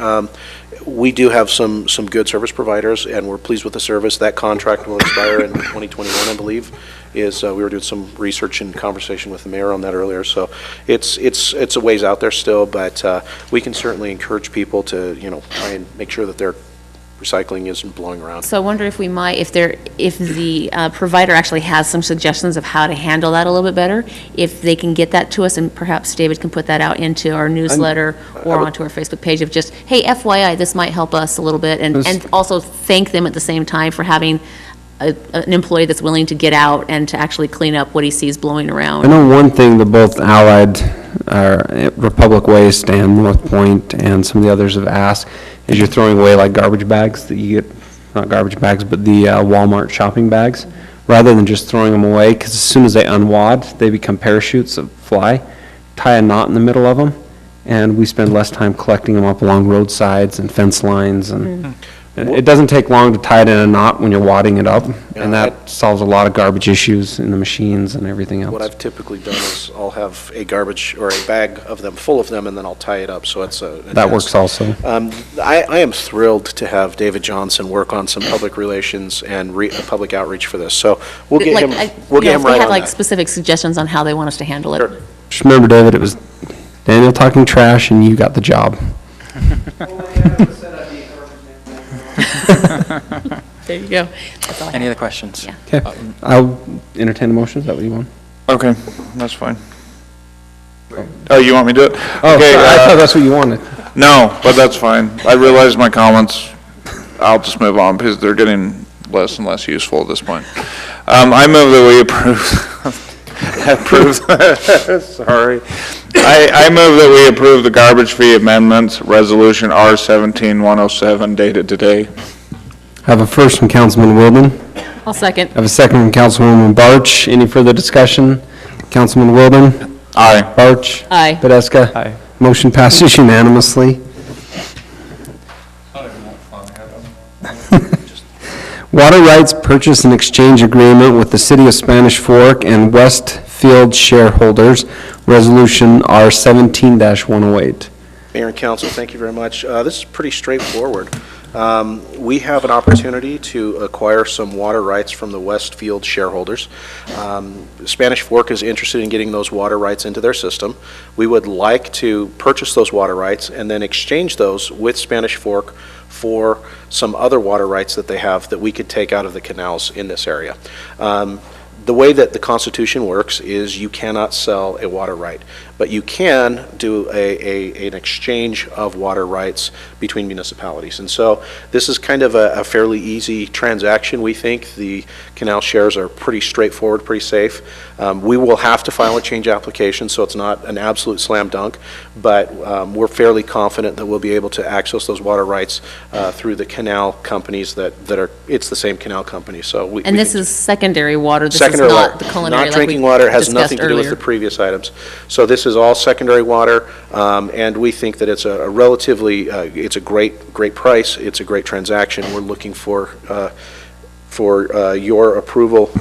We do have some good service providers, and we're pleased with the service. That contract will expire in 2021, I believe. We were doing some research and conversation with the mayor on that earlier. So it's a ways out there still, but we can certainly encourage people to, try and make sure that their recycling isn't blowing around. So I wonder if we might, if the provider actually has some suggestions of how to handle that a little bit better, if they can get that to us, and perhaps David can put that out into our newsletter or onto our Facebook page of just, hey, FYI, this might help us a little bit, and also thank them at the same time for having an employee that's willing to get out and to actually clean up what he sees blowing around. I know one thing that both Allied, Republic Waste and North Point and some of the others have asked is you're throwing away like garbage bags that you get, not garbage bags, but the Walmart shopping bags, rather than just throwing them away, because as soon as they unwad, they become parachutes that fly. Tie a knot in the middle of them, and we spend less time collecting them up along roadsides and fence lines, and it doesn't take long to tie it in a knot when you're wadding it up, and that solves a lot of garbage issues in the machines and everything else. What I've typically done is I'll have a garbage or a bag of them, full of them, and then I'll tie it up, so it's a... That works also. I am thrilled to have David Johnson work on some public relations and public outreach for this, so we'll get him right If they had on like that. specific suggestions on how they want us to handle it. Sure. Just remember, David, it was Daniel talking trash and you got the job. There you go. That's all I Any have. other questions? Yeah. Okay, I'll entertain a motion, is that what you want? Okay, that's fine. Oh, you want me to do it? Oh, Okay, sorry, I thought that's what you wanted. no, but that's fine. I realize my comments, I'll just move on because they're getting less and less useful at this point. I move that we sorry. I move that we approve the garbage fee amendments, resolution R-17-107 dated today. I have a first from Councilman Wilden. I'll second. I have a second from Councilwoman Barch. Any further discussion? Councilman Wilden? Aye. Barch? Aye. Podeska? Aye. Motion passes unanimously. Water rights purchase and exchange agreement with the City of Spanish Fork and Westfield shareholders, Resolution R17-108. Mayor and council, thank you very much. This is pretty straightforward. We have an opportunity to acquire some water rights from the Westfield shareholders. Spanish Fork is interested in getting those water rights into their system. We would like to purchase those water rights and then exchange those with Spanish Fork for some other water rights that they have that we could take out of the canals in this area. The way that the Constitution works is you cannot sell a water right, but you can do an exchange of water rights between municipalities. And so this is kind of a fairly easy transaction, we think. The canal shares are pretty straightforward, pretty safe. We will have to file a change application, so it's not an absolute slam dunk, but we're fairly confident that we'll be able to access those water rights through the canal companies that are, it's the same canal company. So And this is secondary water. This is secondary not water, the culinary not like drinking we water. It has discussed nothing to do with the earlier. previous items. So this is all secondary water, and we think that it's a relatively, it's a great price. It's a great transaction. We're looking for your approval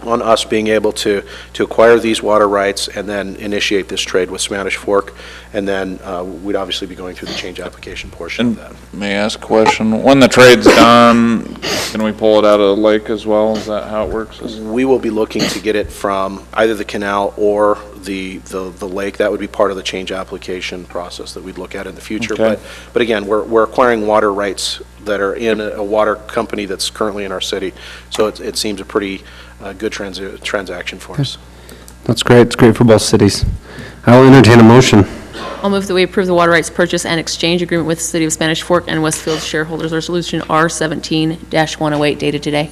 on us being able to acquire these water rights and then initiate this trade with Spanish Fork. And then we'd obviously be going through the change application portion of that. May I ask a question? When the trade's done, can we pull it out of the lake as well? Is that how it works? We will be looking to get it from either the canal or the lake. That would be part of the change application process that we'd look at in the future. Okay. But again, we're acquiring water rights that are in a water company that's currently in our city. So it seems a pretty good transaction for us. That's great. It's great for both cities. I will entertain a motion. I'll move that we approve the water rights purchase and exchange agreement with the City of Spanish Fork and Westfield shareholders, Resolution R17-108, dated today.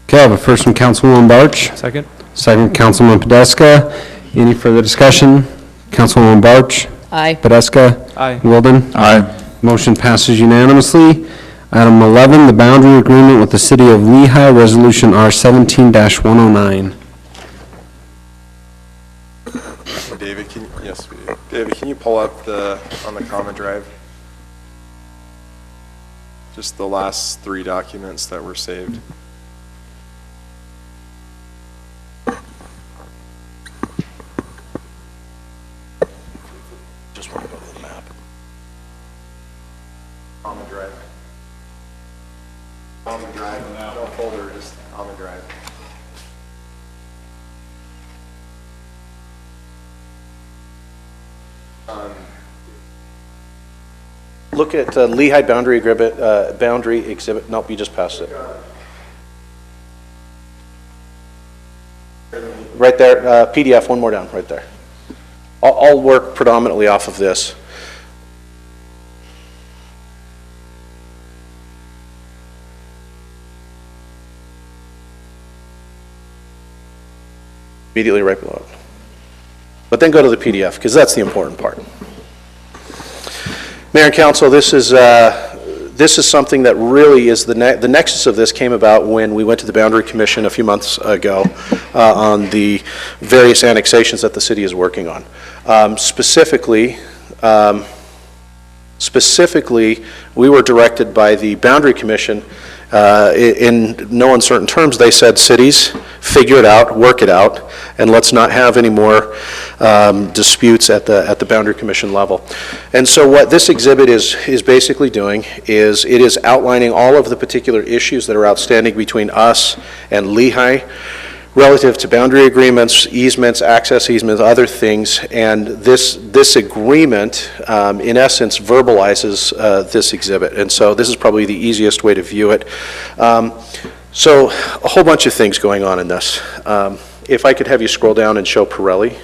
Okay, I have a first from Councilwoman Barch. Second? Second from Councilman Podeska. Any further discussion? Councilwoman Barch? Aye. Podeska? Aye. Wilden? Aye. Motion passes unanimously. Item 11, the boundary agreement with the City of Lehigh, Resolution R17-109. David, yes, we do. David, can you pull up on the common drive? Just the last 3 documents that were saved. Just want to go to the map. Common drive. Common drive, no folder, just common drive. Look at Lehigh boundary exhibit, nope, you just passed it. Right there, PDF, one more down, right there. I'll work predominantly off of this. Immediately right below it. But then go to the PDF, because that's the important part. Mayor and Council, this is something that really is the nexus of this came about when we went to the Boundary Commission a few months ago on the various annexations that the city is working on. Specifically, we were directed by the Boundary Commission in no uncertain terms. They said, cities, figure it out, work it out, and let's not have any more disputes at the Boundary Commission level. And so what this exhibit is basically doing is it is outlining all of the particular issues that are outstanding between us and Lehigh relative to boundary agreements, easements, access easements, other things, and this agreement, in essence, verbalizes this exhibit. And so this is probably the easiest way to view it. So a whole bunch of things going on in this. If I could have you scroll down and show Pirelli.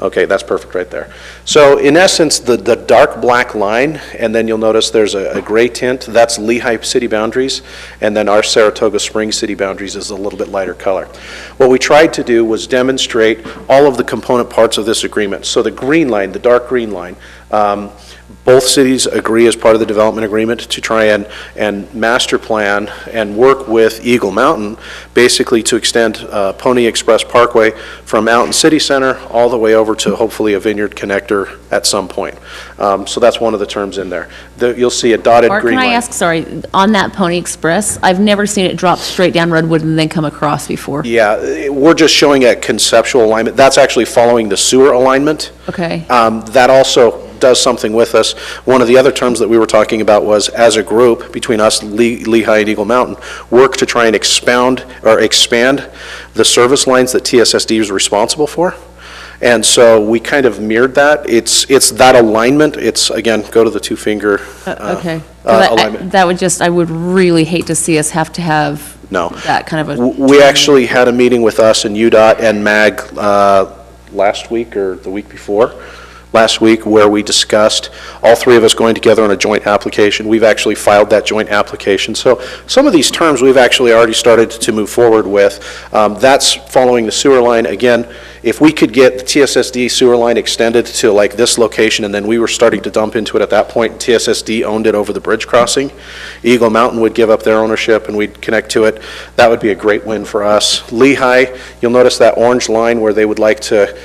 Okay, that's perfect right there. So in essence, the dark black line, and then you'll notice there's a gray tint, that's Lehigh city boundaries, and then our Saratoga Springs city boundaries is a little bit lighter color. What we tried to do was demonstrate all of the component parts of this agreement. So the green line, the dark green line, Both cities agree as part of the development agreement to try and master plan and work with Eagle Mountain basically to extend Pony Express Parkway from Mountain City Center all the way over to hopefully a Vineyard connector at some point. So that's one of the terms in there. You'll see a dotted Mark, green can I line. ask, sorry, on that Pony Express, I've never seen it drop straight down Redwood and then come across before. Yeah, we're just showing a conceptual alignment. That's actually following the sewer alignment. Okay. That also does something with us. One of the other terms that we were talking about was, as a group, between us, Lehigh and Eagle Mountain, work to try and expand the service lines that TSSD is responsible for. And so we kind of mirrored that. It's that alignment. It's, again, go to the two-finger Okay. alignment. That would just, I would really hate to see us have to have No. that kind of a. We actually had a meeting with us and UDOT and MAG last week or the week before, last week, where we discussed all three of us going together on a joint application. We've actually filed that joint application. So some of these terms we've actually already started to move forward with. That's following the sewer line. Again, if we could get the TSSD sewer line extended to like this location, and then we were starting to dump into it at that point, TSSD owned it over the bridge crossing, Eagle Mountain would give up their ownership and we'd connect to it. That would be a great win for us. Lehigh, you'll notice that orange line where they would like to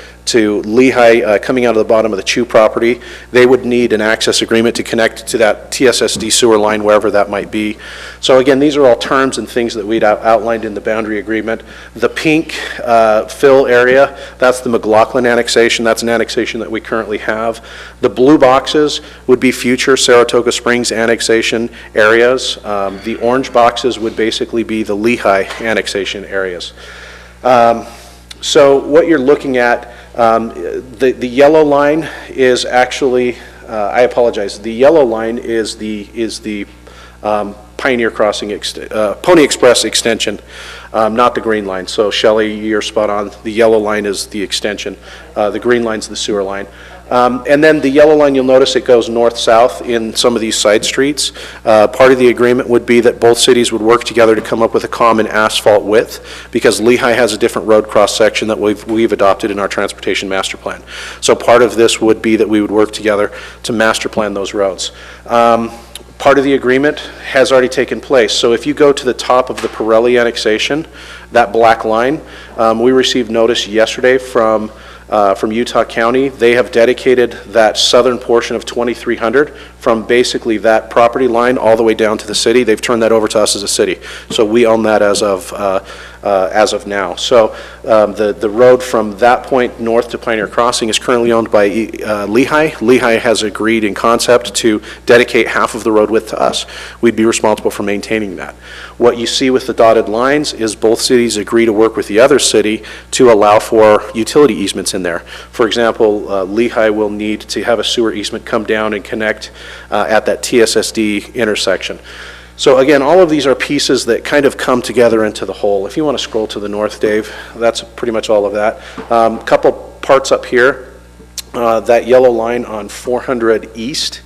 Lehigh coming out of the bottom of the Chew property. They would need an access agreement to connect to that TSSD sewer line, wherever that might be. So again, these are all terms and things that we'd outlined in the boundary agreement. The pink fill area, that's the McLaughlin annexation. That's an annexation that we currently have. The blue boxes would be future Saratoga Springs annexation areas. The orange boxes would basically be the Lehigh annexation areas. So what you're looking at, the yellow line is actually, I apologize, the yellow line is the Pioneer Crossing, Pony Express extension, not the green line. So Shelley, you're spot on. The yellow line is the extension. The green line's the sewer line. And then the yellow line, you'll notice it goes north-south in some of these side streets. Part of the agreement would be that both cities would work together to come up with a common asphalt width, because Lehigh has a different road cross-section that we've adopted in our transportation master plan. So part of this would be that we would work together to master plan those roads. Part of the agreement has already taken place. So if you go to the top of the Pirelli annexation, that black line, we received notice yesterday from Utah County. They have dedicated that southern portion of 2300 from basically that property line all the way down to the city. They've turned that over to us as a city. So we own that as of now. So the road from that point north to Pioneer Crossing is currently owned by Lehigh. Lehigh has agreed in concept to dedicate half of the road width to us. We'd be responsible for maintaining that. What you see with the dotted lines is both cities agree to work with the other city to allow for utility easements in there. For example, Lehigh will need to have a sewer easement come down and connect at that TSSD intersection. So again, all of these are pieces that kind of come together into the whole. If you want to scroll to the north, Dave, that's pretty much all of that. Couple parts up here, that yellow line on 400 East,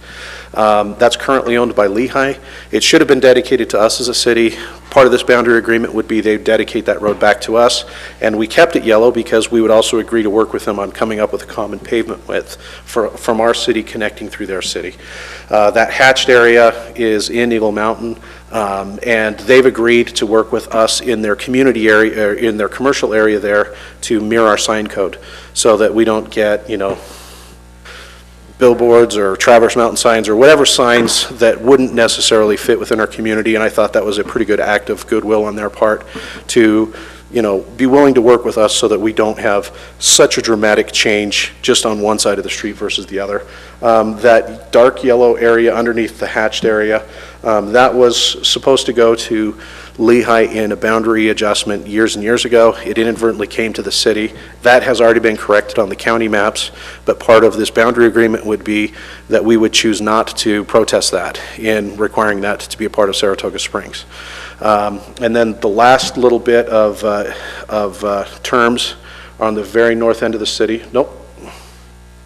that's currently owned by Lehigh. It should have been dedicated to us as a city. Part of this boundary agreement would be they dedicate that road back to us, and we kept it yellow because we would also agree to work with them on coming up with a common pavement width from our city connecting through their city. That hatched area is in Eagle Mountain, and they've agreed to work with us in their community area, or in their commercial area there, to mirror our sign code so that we don't get, billboards or Traverse Mountain signs or whatever signs that wouldn't necessarily fit within our community. And I thought that was a pretty good act of goodwill on their part to, be willing to work with us so that we don't have such a dramatic change just on one side of the street versus the other. That dark yellow area underneath the hatched area, that was supposed to go to Lehigh in a boundary adjustment years and years ago. It inadvertently came to the city. That has already been corrected on the county maps, but part of this boundary agreement would be that we would choose not to protest that in requiring that to be a part of Saratoga Springs. And then the last little bit of terms are on the very north end of the city. Nope.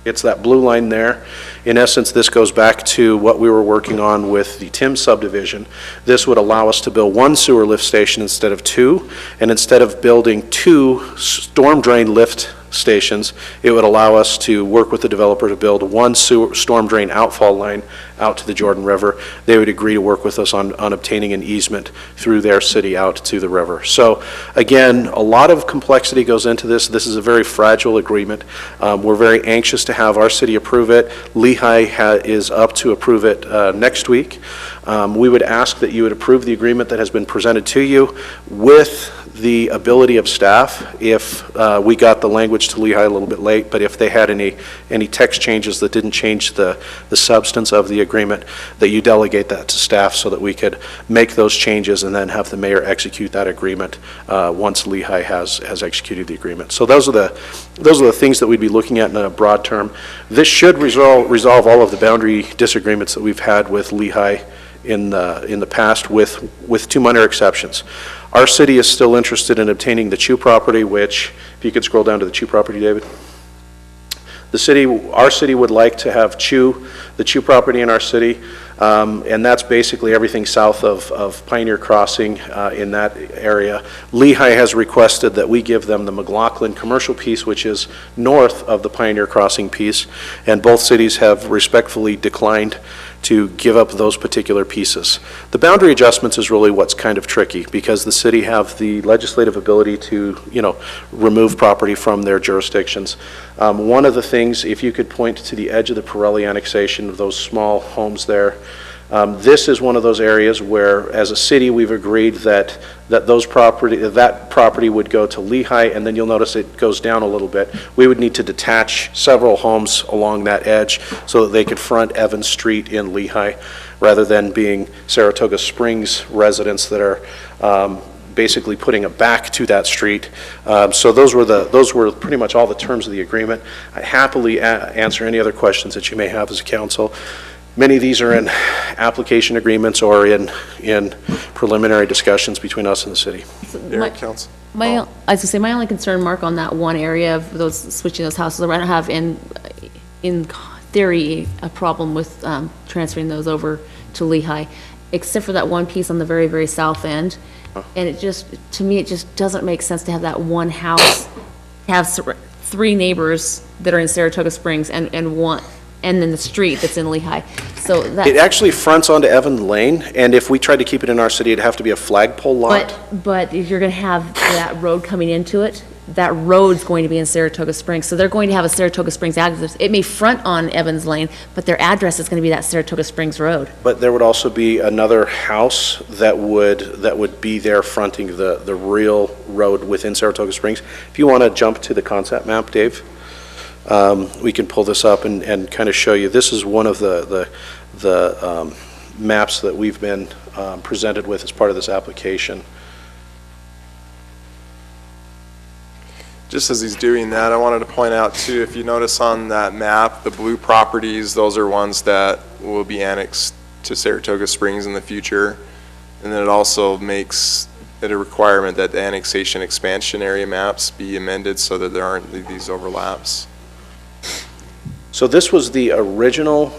It's that blue line there. In essence, this goes back to what we were working on with the Tim subdivision. This would allow us to build one sewer lift station instead of two, and instead of building two storm drain lift stations, it would allow us to work with the developer to build one storm drain outfall line out to the Jordan River. They would agree to work with us on obtaining an easement through their city out to the river. So again, a lot of complexity goes into this. This is a very fragile agreement. We're very anxious to have our city approve it. Lehigh is up to approve it next week. We would ask that you would approve the agreement that has been presented to you with the ability of staff, if we got the language to Lehigh a little bit late, but if they had any text changes that didn't change the substance of the agreement, that you delegate that to staff so that we could make those changes and then have the mayor execute that agreement once Lehigh has executed the agreement. So those are the things that we'd be looking at in a broad term. This should resolve all of the boundary disagreements that we've had with Lehigh in the past, with two minor exceptions. Our city is still interested in obtaining the Chew property, which, if you could scroll down to the Chew property, David. Our city would like to have the Chew property in our city, and that's basically everything south of Pioneer Crossing in that area. Lehigh has requested that we give them the McLaughlin commercial piece, which is north of the Pioneer Crossing piece, and both cities have respectfully declined to give up those particular pieces. The boundary adjustments is really what's kind of tricky, because the city have the legislative ability to, remove property from their jurisdictions. One of the things, if you could point to the edge of the Pirelli annexation of those small homes there, this is one of those areas where, as a city, we've agreed that that property would go to Lehigh, and then you'll notice it goes down a little bit. We would need to detach several homes along that edge so that they could front Evans Street in Lehigh, rather than being Saratoga Springs residents that are basically putting it back to that street. So those were pretty much all the terms of the agreement. I happily answer any other questions that you may have as a council. Many of these are in application agreements or in preliminary discussions between us and the city. My only concern, Mark, on that one area of switching those houses around, I don't have in theory a problem with transferring those over to Lehigh, except for that one piece on the very, very south end. And to me, it just doesn't make sense to have that one house have three neighbors that are in Saratoga Springs and then the street that's in Lehigh. So that it actually fronts onto Evan Lane, and if we tried to keep it in our city, it'd have to be a flagpole lot. But if you're going to have that road coming into it, that road's going to be in Saratoga Springs, so they're going to have a Saratoga Springs address. It may front on Evans Lane, but their address is going to be that Saratoga Springs road. But there would also be another house that would be there fronting the real road within Saratoga Springs. If you want to jump to the concept map, Dave. We can pull this up and kind of show you. This is one of the maps that we've been presented with as part of this application. Just as he's doing that, I wanted to point out too, if you notice on that map, the blue properties, those are ones that will be annexed to Saratoga Springs in the future. And then it also makes it a requirement that the annexation expansion area maps be amended so that there aren't these overlaps. So this was the original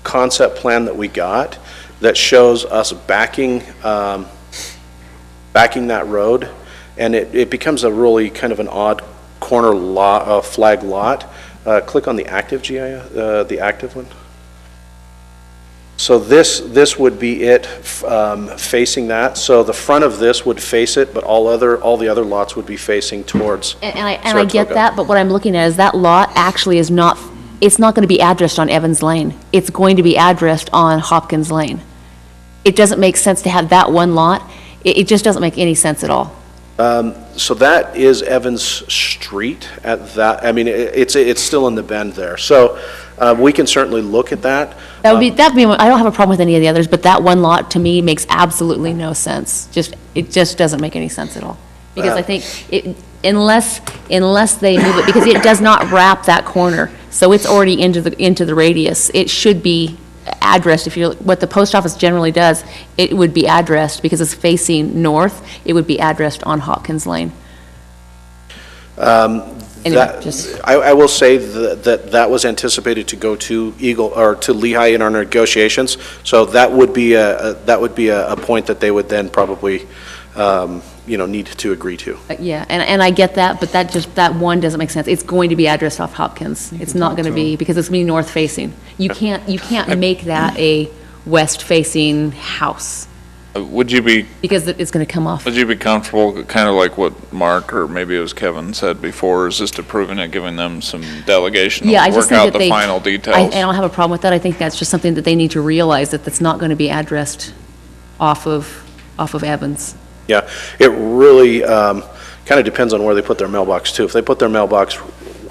concept plan that we got that shows us backing that road, and it becomes a really kind of an odd corner lot, flag lot. Click on the active GIS, the active one. So this would be it facing that. So the front of this would face it, but all the other lots would be facing towards And I get that, but what I'm looking at is that lot actually is not, it's not going to be addressed on Evans Lane. It's going to be addressed on Hopkins Lane. It doesn't make sense to have that one lot. It just doesn't make any sense at all. So that is Evans Street at that. I mean, it's still in the bend there. So we can certainly look at that. That'd be, I don't have a problem with any of the others, but that one lot to me makes absolutely no sense. It just doesn't make any sense at all. Because I think unless they move it, because it does not wrap that corner. So it's already into the radius. It should be addressed. What the post office generally does, it would be addressed because it's facing north. It would be addressed on Hopkins Lane. Anyway, I will say that was anticipated to go to to Lehigh in our negotiations. So that would be a point that they would then probably need to agree to. Yeah, and I get that, but that one doesn't make sense. It's going to be addressed off Hopkins. It's not going to be, because it's going to be north facing. You can't make that a west facing house, Would you be because it's going to come off. Would you be comfortable, kind of like what Mark, or maybe it was Kevin, said before, is just approving it, giving them some delegation Yeah, I to just work think out that the they. final I details? don't have a problem with that. I think that's just something that they need to realize, that that's not going to be addressed off of Evans. Yeah, it really kind of depends on where they put their mailbox, too. If they put their mailbox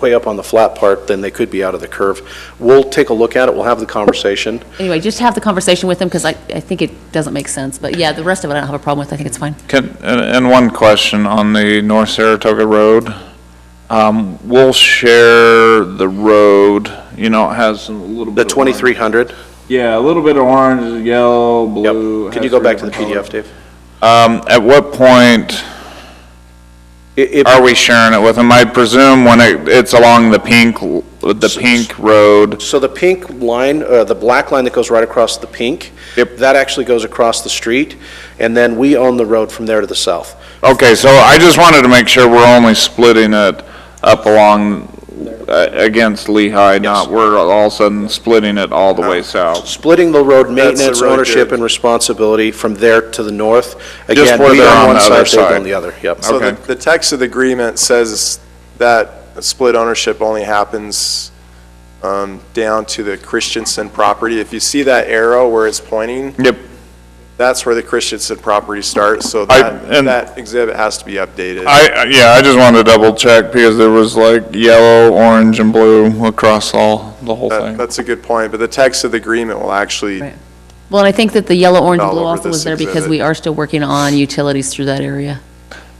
way up on the flat part, then they could be out of the curve. We'll take a look at it, we'll have the conversation. Anyway, just have the conversation with them, because I think it doesn't make sense. But yeah, the rest of it I don't have a problem with. I think it's fine. And one question on the North Saratoga Road. We'll share the road, it has a little The bit of orange. 2300, Yeah, a little bit of orange, yellow, blue. can you has go three back to the different PDF, colors. Dave? At what point are we sharing it with them? I presume when it's along the pink road. So the pink line, the black line that goes right across the pink, that actually goes across the street, and then we own the road from there to the south. Okay, so I just wanted to make sure we're only splitting it up along, against Lehigh, not we're all of a sudden splitting it all the way south. Splitting the road That's maintenance, really ownership, good. and responsibility from there to the north. Just Again, where we they're on on one the other side, they side. on the other, yep. So Okay. the text of the agreement says that split ownership only happens down to the Christensen property. If you see that arrow where it's pointing, Yep. that's where the Christensen property starts, so and- that exhibit has to be updated. I just wanted to double check because there was like yellow, orange, and blue across the whole thing. That's a good point, but the text of the agreement will actually, Right. Well, and I think that the yellow, orange, and All blue over also this was there because exhibit. we are still working on utilities through that area.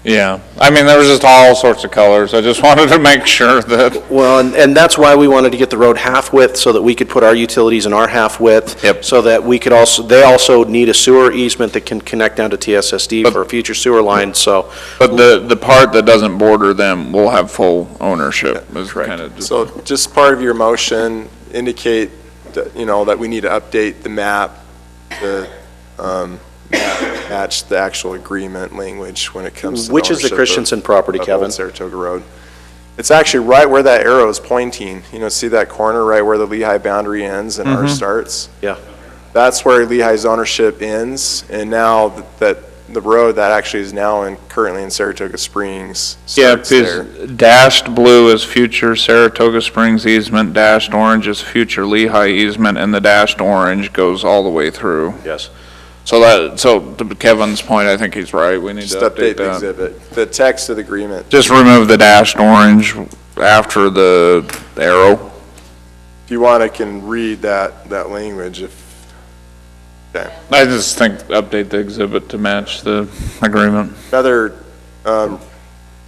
Yeah, I mean, there was just all sorts of colors. I just wanted to make sure that, Well, and that's why we wanted to get the road half width, so that we could put our utilities in our half width. Yep. So that we could also, they also need a sewer easement that can connect down to TSSD for a future sewer line, so. but the part that doesn't border them will have full ownership. Is kind of just. so just part of your motion, indicate that, that we need to update the map to match the actual agreement language when it comes to Which is the ownership Christensen property, of Kevin? Old Saratoga Road. It's actually right where that arrow is pointing. See that corner right where the Lehigh boundary ends and ours starts? Yeah. That's where Lehigh's ownership ends, and now that the road that actually is now currently in Saratoga Springs Yeah, starts there. because dashed blue is future Saratoga Springs easement, dashed orange is future Lehigh easement, and the dashed orange goes all the way through. Yes. So to Kevin's point, I think he's right. We need Just to update update the that. exhibit. The text of the agreement. Just remove the dashed orange after the arrow. If you want, I can read that language if, okay. I just think update the exhibit to match the agreement. Another,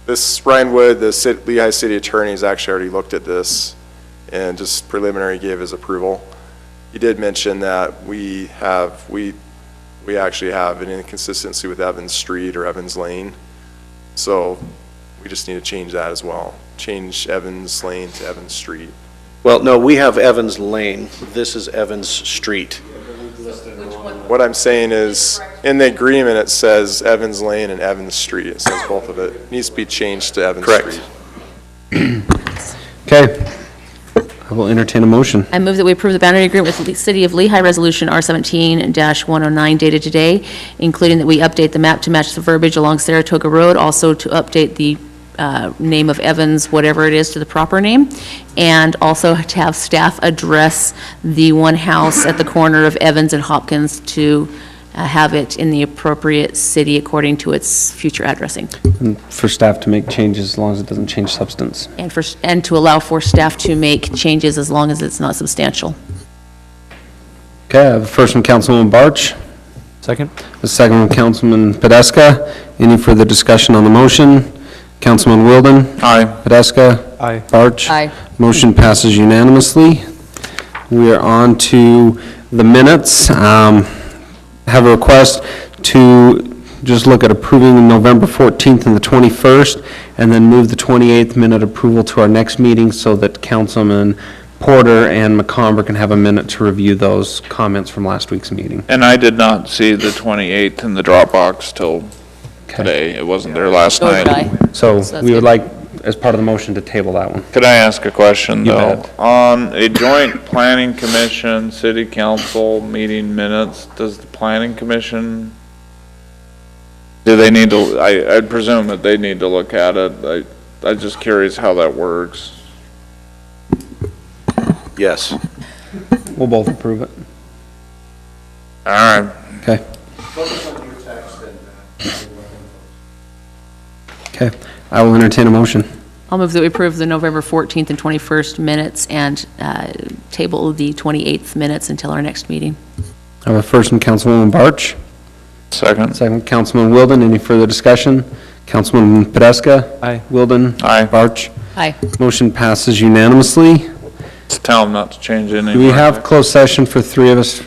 this Ryan Wood, the Lehigh City Attorney, has actually already looked at this and just preliminary gave his approval. He did mention that we actually have an inconsistency with Evans Street or Evans Lane. So we just need to change that as well. Change Evans Lane to Evans Street. Well, no, we have Evans Lane. This is Evans Street. What I'm saying is, in the agreement, it says Evans Lane and Evans Street. It says both of it. It needs to be changed to Evans Correct. Street. Okay. I will entertain a motion. I move that we approve the boundary agreement with the City of Lehigh Resolution R17-109 dated today, including that we update the map to match the verbiage along Saratoga Road, also to update the name of Evans, whatever it is, to the proper name, and also to have staff address the one house at the corner of Evans and Hopkins to have it in the appropriate city according to its future addressing, And for staff to make changes as long as it doesn't change substance. and to allow for staff to make changes as long as it's not substantial. Okay, I have a first from Councilwoman Barch, Second? a second from Councilman Podeska. Any further discussion on the motion? Councilman Wilden? Aye. Podeska? Aye. Barch? Aye. Motion passes unanimously. We are on to the minutes. Have a request to just look at approving the November 14th and the 21st, and then move the 28th minute approval to our next meeting so that Councilman Porter and McComber can have a minute to review those comments from last week's meeting. And I did not see the 28th in the Dropbox till today. It wasn't there last So did night. I. So So that's we would good. like, as part of the motion, to table that one. Could I ask a question, You though? bet. On a joint planning commission, city council meeting minutes, does the planning commission, do they need to, I'd presume that they need to look at it. I'm just curious how that works. Yes. We'll both approve it. All right. Okay. Okay. I will entertain a motion. I'll move that we approve the November 14th and 21st minutes and table the 28th minutes until our next meeting. I have a first from Councilwoman Barch, Second. second Councilman Wilden. Any further discussion? Councilman Podeska? Aye. Wilden? Aye. Barch? Aye. Motion passes unanimously. Just tell them not to change it anymore. Do we have closed session for three of us?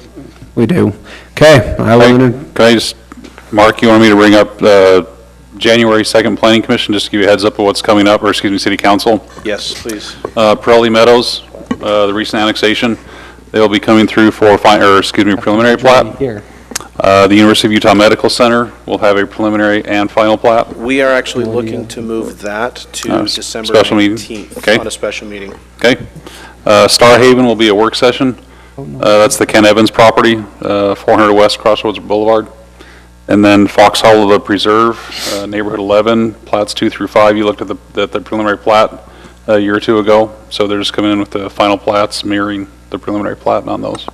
We do. Okay, I will Can I just, Mark, you want me to bring up the January 2nd Planning Commission, just to give you a heads up of what's coming up, or excuse me, City Council? Yes, please. Pirelli Meadows, the recent annexation, they'll be coming through for, preliminary plat. Here. The University of Utah Medical Center will have a preliminary and final plat. We are actually looking to move that to December special meeting. 19th Okay. on a special meeting. Okay. Star Haven will be a work session. That's the Ken Evans property, 400 West Crossroads Boulevard. And then Fox Hollow, the Preserve, Neighborhood 11, plats 2 through 5. You looked at the preliminary plat a year or two ago. So they're just coming in with the final plats mirroring the preliminary plat on those.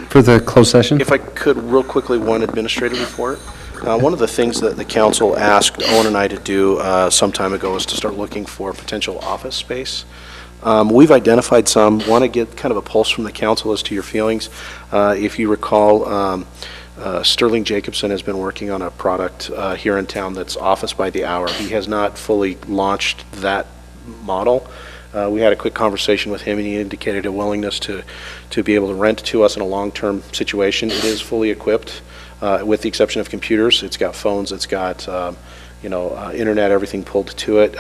For the closed session? If I could, real quickly, one administrative report. One of the things that the council asked Owen and I to do some time ago is to start looking for potential office space. We've identified some, want to get kind of a pulse from the council as to your feelings. If you recall, Sterling Jacobson has been working on a product here in town that's office by the hour. He has not fully launched that model. We had a quick conversation with him, and he indicated a willingness to be able to rent to us in a long-term situation. It is fully equipped, with the exception of computers. It's got phones, it's got internet, everything pulled to it,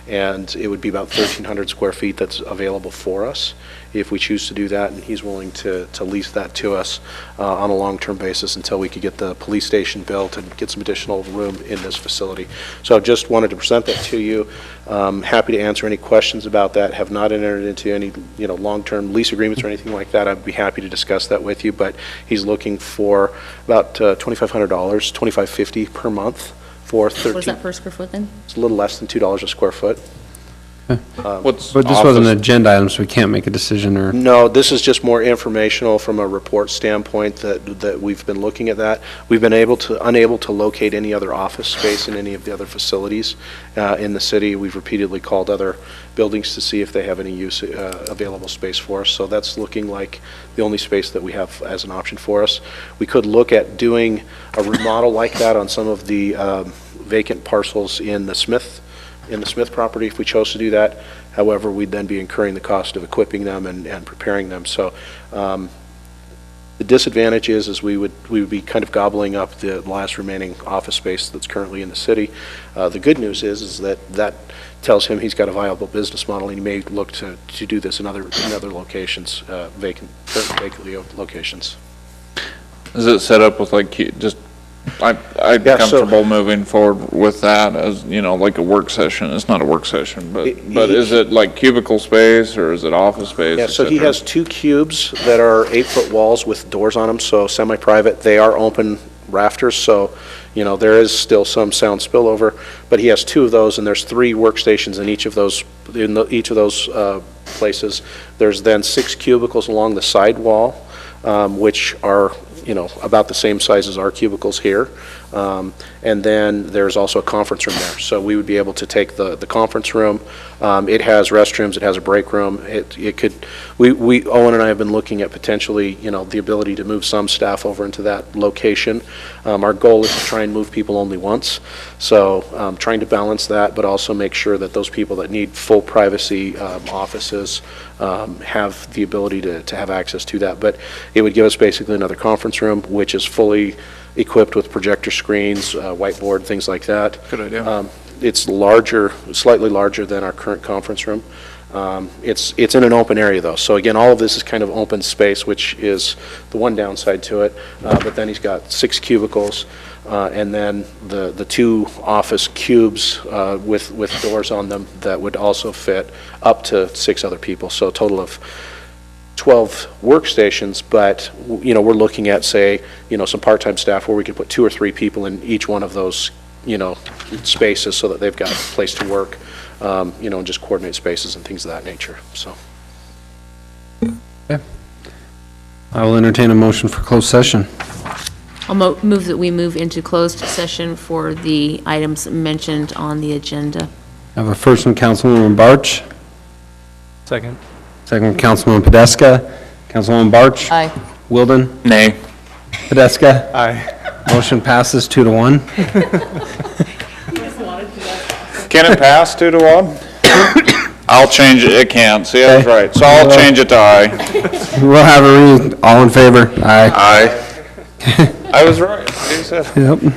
and it would be about 1,300 square feet that's available for us if we choose to do that, and he's willing to lease that to us on a long-term basis until we could get the police station built and get some additional room in this facility. So I just wanted to present that to you. Happy to answer any questions about that. Have not entered into any long-term lease agreements or anything like that. I'd be happy to discuss that with you, but he's looking for about $2,500, $2,550 per month for 13. What was that per square foot then? It's a little less than $2 a square foot. What's But this wasn't an office- agenda item, so we can't make a decision or... No, this is just more informational from a report standpoint that we've been looking at that. We've been unable to locate any other office space in any of the other facilities in the city. We've repeatedly called other buildings to see if they have any available space for us. So that's looking like the only space that we have as an option for us. We could look at doing a remodel like that on some of the vacant parcels in the Smith property if we chose to do that. However, we'd then be incurring the cost of equipping them and preparing them. So the disadvantage is we would be kind of gobbling up the last remaining office space that's currently in the city. The good news is that tells him he's got a viable business model, and he may look to do this in other locations, vacantly owned locations. Is it set up with I'm Yeah, so- comfortable moving forward with that as, like a work session. It's not a work session, but is it like cubicle space or is it office space? Yeah, et so he cetera? has 2 cubes that are 8-foot walls with doors on them, so semi-private. They are open rafters, so, there is still some sound spillover, but he has 2 of those, and there's 3 workstations in each of those, places. There's then 6 cubicles along the side wall, which are about the same size as our cubicles here. And then there's also a conference room there. So we would be able to take the conference room. It has restrooms, it has a break room. Owen and I have been looking at potentially, the ability to move some staff over into that location. Our goal is to try and move people only once. So trying to balance that, but also make sure that those people that need full privacy offices have the ability to have access to that. But it would give us basically another conference room, which is fully equipped with projector screens, whiteboard, things like that. Good idea. it's larger, slightly larger than our current conference room. It's in an open area, though. So again, all of this is kind of open space, which is the one downside to it. But then he's got 6 cubicles, and then the 2 office cubes with doors on them that would also fit up to 6 other people. So a total of 12 workstations, but, you know, we're looking at, say, you know, some part-time staff where we could put 2 or 3 people in each one of those, you know, spaces so that they've got a place to work, you know, and just coordinate spaces and things of that nature, so. Okay. I will entertain a motion for closed session. I'll move that we move into closed session for the items mentioned on the agenda. I have a first from Councilwoman Barch, Second. second from Councilwoman Podeska. Councilwoman Barch. Aye. Wilden. Nay. Podeska. Aye. Motion passes 2-1. Can it pass 2-1? I'll change it, it can't, see, I was right, so I'll change it to aye. We'll have a all in favor. Aye. Aye. I was right, you said. Yep.